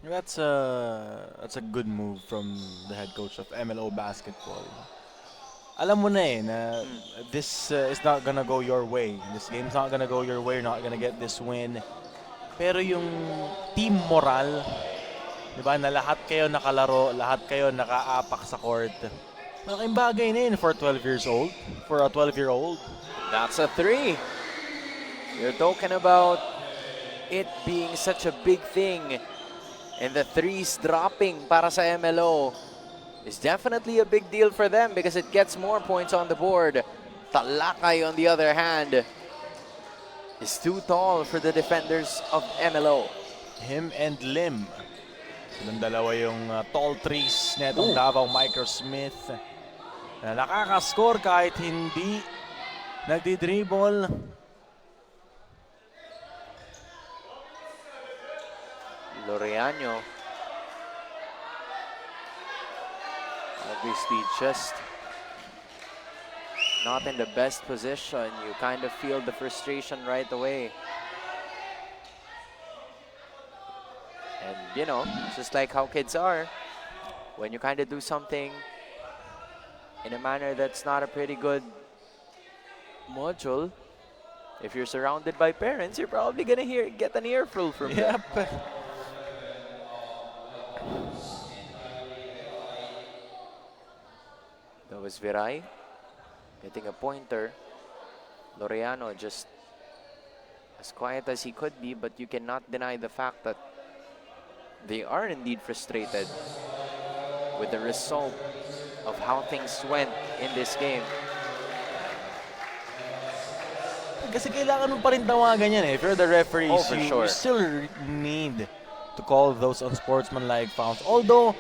C: That's a good move from the head coach of MLO Basketball. Alam mo na eh na this is not gonna go your way. This game's not gonna go your way. You're not gonna get this win. Pero yung team moral, di ba, na lahat kayo nakalaro, lahat kayo nakaapak sa court. Malaking bagay na yun for 12 years old, for a 12-year-old.
D: That's a three. You're talking about it being such a big thing, and the threes dropping para sa MLO is definitely a big deal for them because it gets more points on the board. Talakay, on the other hand, is too tall for the defenders of MLO.
C: Him and Lim. Silang dalawa yung tall threes netong Davao Microsmith. Na nakaka-score kahit hindi nagdi-dribble.
D: Loreano obviously just not in the best position. You kind of feel the frustration right away. And you know, just like how kids are, when you kind of do something in a manner that's not a pretty good module, if you're surrounded by parents, you're probably gonna get an earful from them.
C: Yep.
D: That was Viray getting a pointer. Loreano just as quiet as he could be, but you cannot deny the fact that they are indeed frustrated with the result of how things went in this game.
C: Kasi kailangan mo pa rin tawagan yan eh. If you're the referee,
D: Oh, for
C: you
D: sure.
C: still need to call those unsportsmanlike fouls. Although,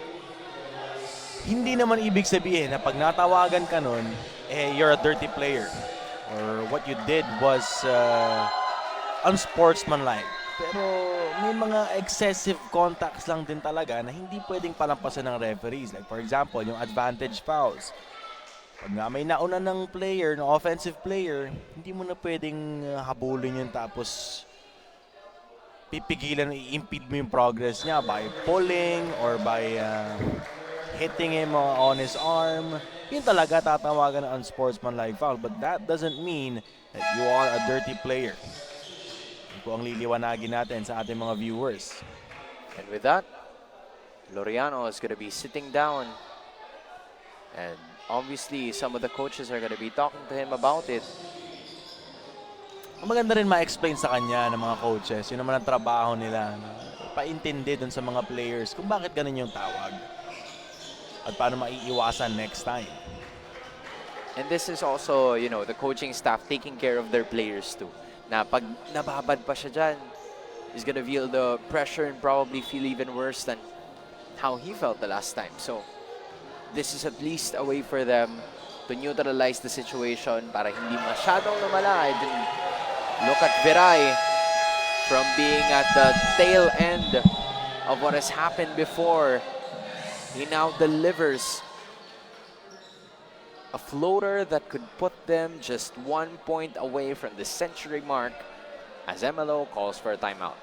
C: hindi naman ibig sabihin na pag natawagan ka nun, eh, you're a dirty player. Or what you did was unsportsmanlike. Pero may mga excessive contacts lang din talaga na hindi pwedeng palampasan ng referees. Like for example, yung advantage fouls. Pag nga may nauna ng player, ng offensive player, hindi mo na pwedeng habulin yun tapos pipigilan, i-impede mo yung progress niya by pulling or by hitting him on his arm. Yun talaga tatawagan ng unsportsmanlike foul. But that doesn't mean that you are a dirty player. Yun po ang liliwanagin natin sa ating mga viewers.
D: And with that, Loreano is going to be sitting down. And obviously, some of the coaches are going to be talking to him about it.
C: Ang maganda rin ma-explain sa kanya ng mga coaches, yun naman ang trabaho nila. Paintindi dun sa mga players kung bakit ganun yung tawag. At paano maiiwasan next time.
D: And this is also, you know, the coaching staff taking care of their players too. Na pag nababad pa siya dyan, he's gonna feel the pressure and probably feel even worse than how he felt the last time. So, this is at least a way for them to neutralize the situation para hindi masyadong lumala. And look at Viray from being at the tail end of what has happened before. He now delivers a floater that could put them just 1 point away from the century mark as MLO calls for a timeout.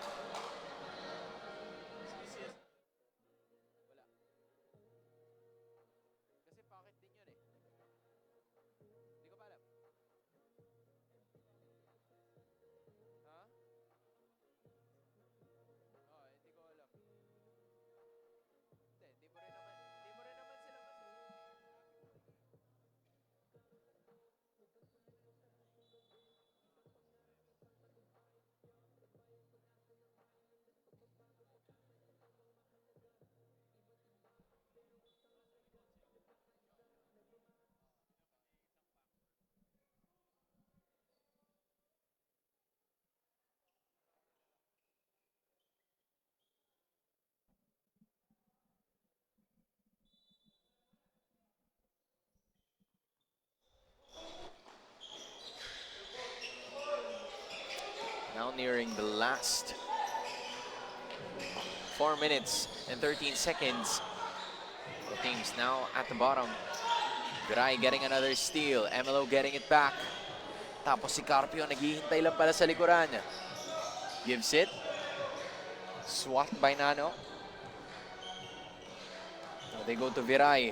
D: nearing the last 4 minutes and 13 seconds. The team's now at the bottom. Viray getting another steal. MLO getting it back. Tapos si Carpio naghihintay lang pala sa likuran. Gives it. Swat by Nano. Now they go to Viray.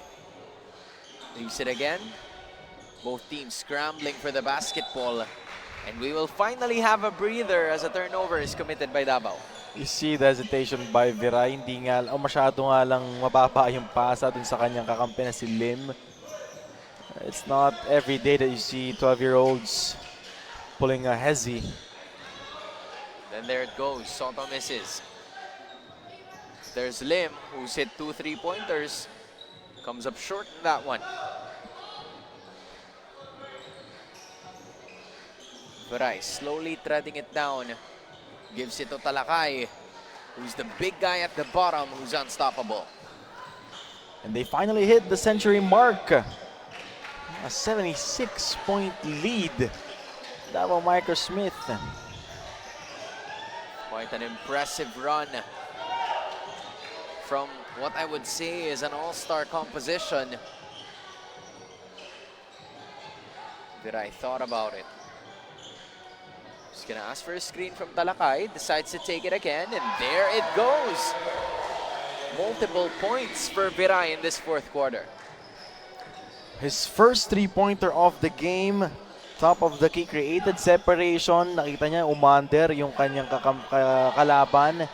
D: Leaves it again. Both teams scrambling for the basketball. And we will finally have a breather as a turnover is committed by Davao.
C: You see the hesitation by Viray. Hindi nga, masyado nga lang mababa yung pasa dun sa kanyang kakampi na si Lim. It's not every day that you see 12-year-olds pulling a hezzy.
D: Then there it goes. Soto misses. There's Lim, who's hit 2 3-pointers. Comes up short in that one. Viray slowly treading it down. Gives it to Talakay, who's the big guy at the bottom, who's unstoppable.
C: And they finally hit the century mark. A 76-point lead. Davao Microsmith.
D: Quite an impressive run from what I would say is an all-star composition. Viray thought about it. He's gonna ask for a screen from Talakay, decides to take it again, and there it goes. Multiple points for Viray in this fourth quarter.
C: His first three-pointer of the game. Top of the key, created separation. Nakita niya, umander yung kanyang kalaban.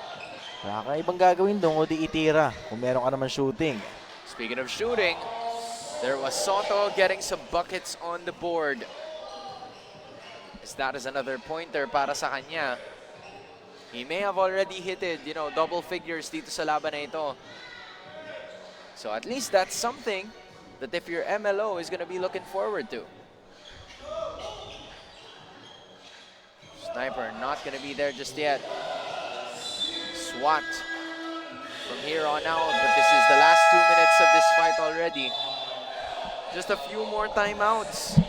C: Wala ka ibang gagawin doon, o di itira kung meron ka naman shooting.
D: Speaking of shooting, there was Soto getting some buckets on the board. As that is another pointer para sa kanya. He may have already hit it, double figures dito sa laban na ito. So at least that's something that if your MLO is gonna be looking forward to. Sniper not gonna be there just yet. Swat from here on out, but this is the last 2 minutes of this fight already. Just a few more timeouts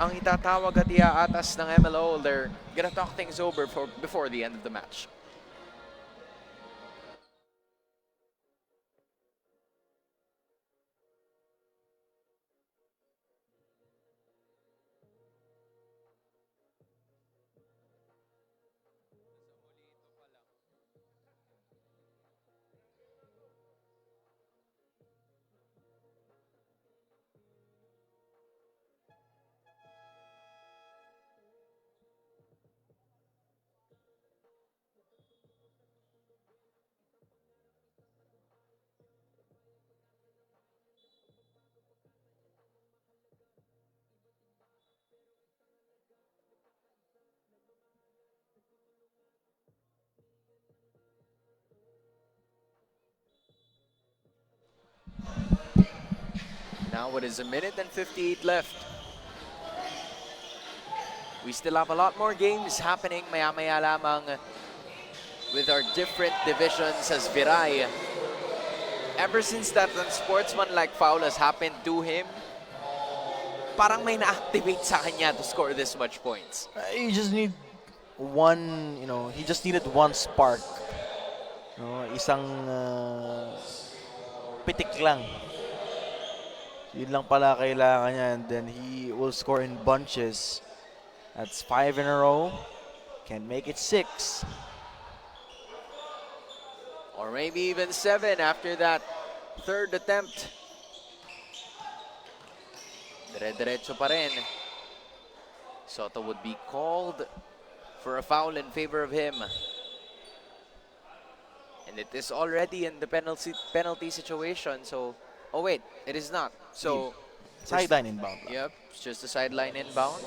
D: ang itatawag at iaatas ng MLO. They're gonna talk things over before the end of the match. Now it is 1:58 left. We still have a lot more games happening maya-maya lamang with our different divisions as Viray. Ever since that unsportsmanlike foul has happened to him, parang may na-activate sa kanya to score this much points.
C: You just need one, he just needed one spark. Isang pitik lang. Yun lang pala kailangan niya, and then he will score in bunches. That's 5 in a row. Can make it 6.
D: Or maybe even 7 after that third attempt. Dire-diretso pa rin. Soto would be called for a foul in favor of him. And it is already in the penalty situation, so... Oh wait, it is not. So...
C: Sideline inbound.
D: Yep, it's just a sideline inbound.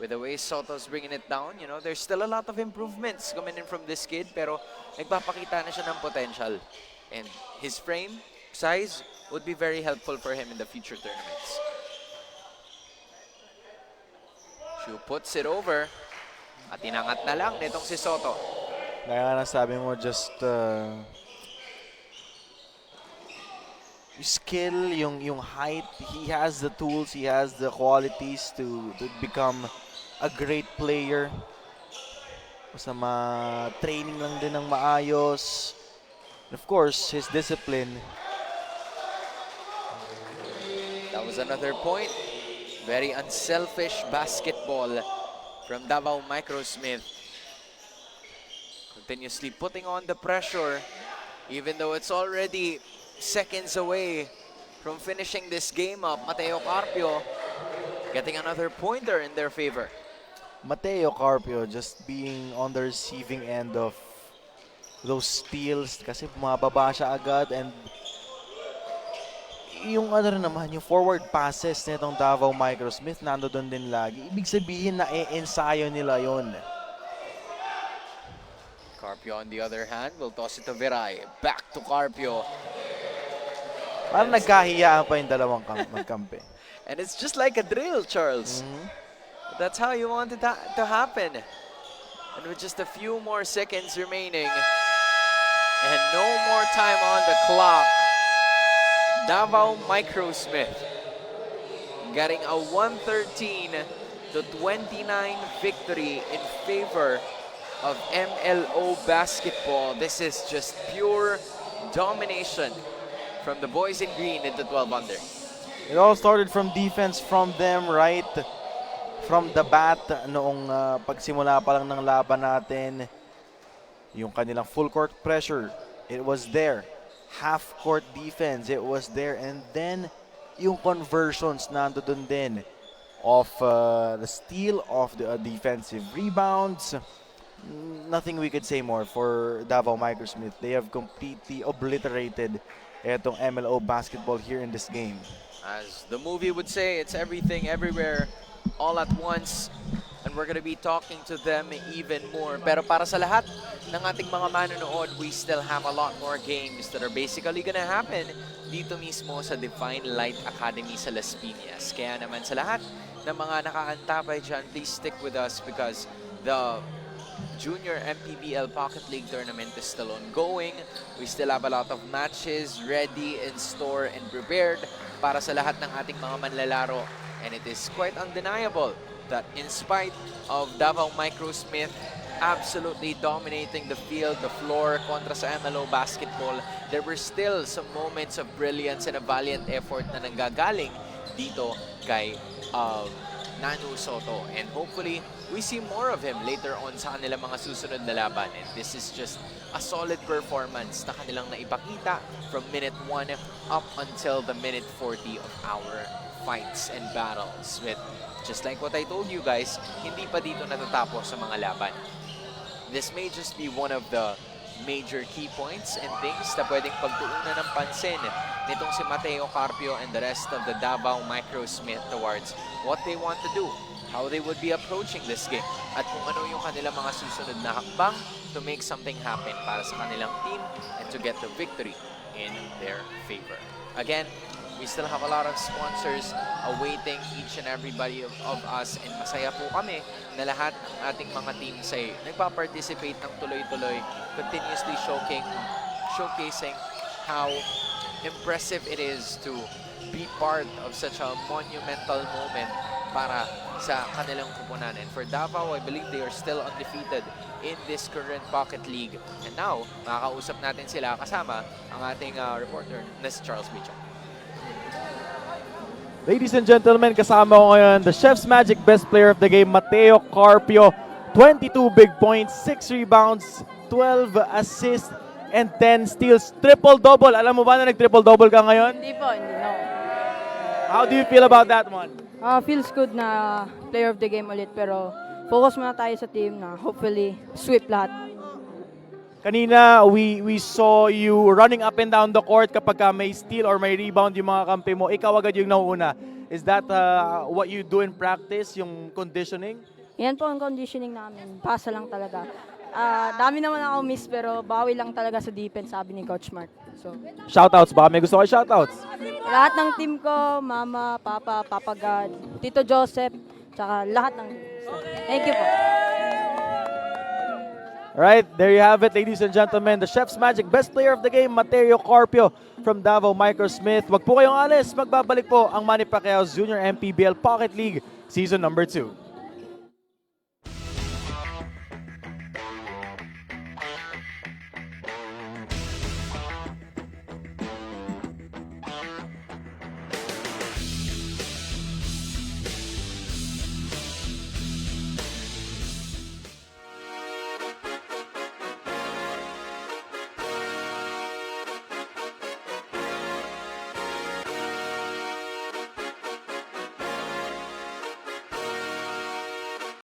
D: With the way Soto's bringing it down, there's still a lot of improvements coming in from this kid, pero nagpapakita na siya ng potential. And his frame, size, would be very helpful for him in the future tournaments. Shu puts it over. At inangat na lang nitong si Soto.
C: Kaya nga nasabi mo, just... skill, yung height, he has the tools, he has the qualities to become a great player. Basta ma-training lang din ng maayos. And of course, his discipline.
D: That was another point. Very unselfish basketball from Davao Microsmith. Continuously putting on the pressure, even though it's already seconds away from finishing this game up. Mateo Carpio getting another pointer in their favor.
C: Mateo Carpio just being on the receiving end of those steals kasi bumababa siya agad, and yung ano rin naman, yung forward passes nitong Davao Microsmith nandoon din lagi. Ibig sabihin na ensayo nila yon.
D: Carpio on the other hand will toss it to Viray. Back to Carpio.
C: Parang nagkahiyaan pa yung dalawang magkampi.
D: And it's just like a drill, Charles. That's how you want it to happen. And with just a few more seconds remaining and no more time on the clock, Davao Microsmith getting a 113-29 victory in favor of MLO Basketball. This is just pure domination from the boys in green in the 12 under.
C: It all started from defense from them, right? From the bat, noong pagsimula pa lang ng laban natin, yung kanilang full court pressure, it was there. Half court defense, it was there. And then, yung conversions nandoon din of the steal, of the defensive rebounds. Nothing we could say more for Davao Microsmith. They have completely obliterated etong MLO Basketball here in this game.
D: As the movie would say, it's everything, everywhere, all at once, and we're gonna be talking to them even more. Pero para sa lahat ng ating mga manonood, we still have a lot more games that are basically gonna happen dito mismo sa Divine Light Academy sa Las Piñas. Kaya naman sa lahat ng mga nakaantabay dyan, please stick with us because the Junior MPBL Pocket League Tournament is still ongoing. We still have a lot of matches ready, in store, and prepared para sa lahat ng ating mga manlalaro. And it is quite undeniable that in spite of Davao Microsmith absolutely dominating the field, the floor kontra sa MLO Basketball, there were still some moments of brilliance and a valiant effort na nanggagaling dito kay Nanu Soto. And hopefully, we see more of him later on sa kanilang mga susunod na laban. And this is just a solid performance na kanilang naipakita from minute 1 up until the minute 40 of our fights and battles. With just like what I told you guys, hindi pa dito natatapos sa mga laban. This may just be one of the major key points and things na pwedeng pagtuunan ng pansin nitong si Mateo Carpio and the rest of the Davao Microsmith towards what they want to do, how they would be approaching this game, at kung ano yung kanilang mga susunod na hakbang to make something happen para sa kanilang team and to get the victory in their favor. Again, we still have a lot of sponsors awaiting each and everybody of us, and masaya po kami na lahat ng ating mga teams ay nagpa-participate ng tuloy-tuloy, continuously showcasing how impressive it is to be part of such a monumental moment para sa kanilang kupunan. And for Davao, I believe they are still undefeated in this current Pocket League. And now, makakausap natin sila kasama ang ating reporter na si Charles Bicho.
B: Ladies and gentlemen, kasama ko ngayon, the Chef's Magic Best Player of the Game, Mateo Carpio. 22 big points, 6 rebounds, 12 assists, and 10 steals. Triple-double. Alam mo ba na nag-triple-double ka ngayon?
E: Hindi po, hindi, no.
B: How do you feel about that one?
E: Feels good na player of the game ulit, pero focus muna tayo sa team na hopefully sweep lahat.
B: Kanina, we saw you running up and down the court kapag may steal or may rebound yung mga kampi mo. Ikaw agad yung nauuna. Is that what you do in practice, yung conditioning?
E: Yan po ang conditioning namin. Pasa lang talaga. Dami naman ako miss, pero bawi lang talaga sa defense, sabi ni Coach Mark. So,
B: Shoutouts, baka may gusto kayo shoutouts.
E: lahat ng team ko, Mama, Papa, Papa God, Tito Joseph, tsaka lahat ng thank you po.
B: Alright, there you have it, ladies and gentlemen. The Chef's Magic Best Player of the Game, Mateo Carpio from Davao Microsmith. Wag po kayong alis, magbabalik po ang Manny Pacquiao's Junior MPBL Pocket League Season number 2.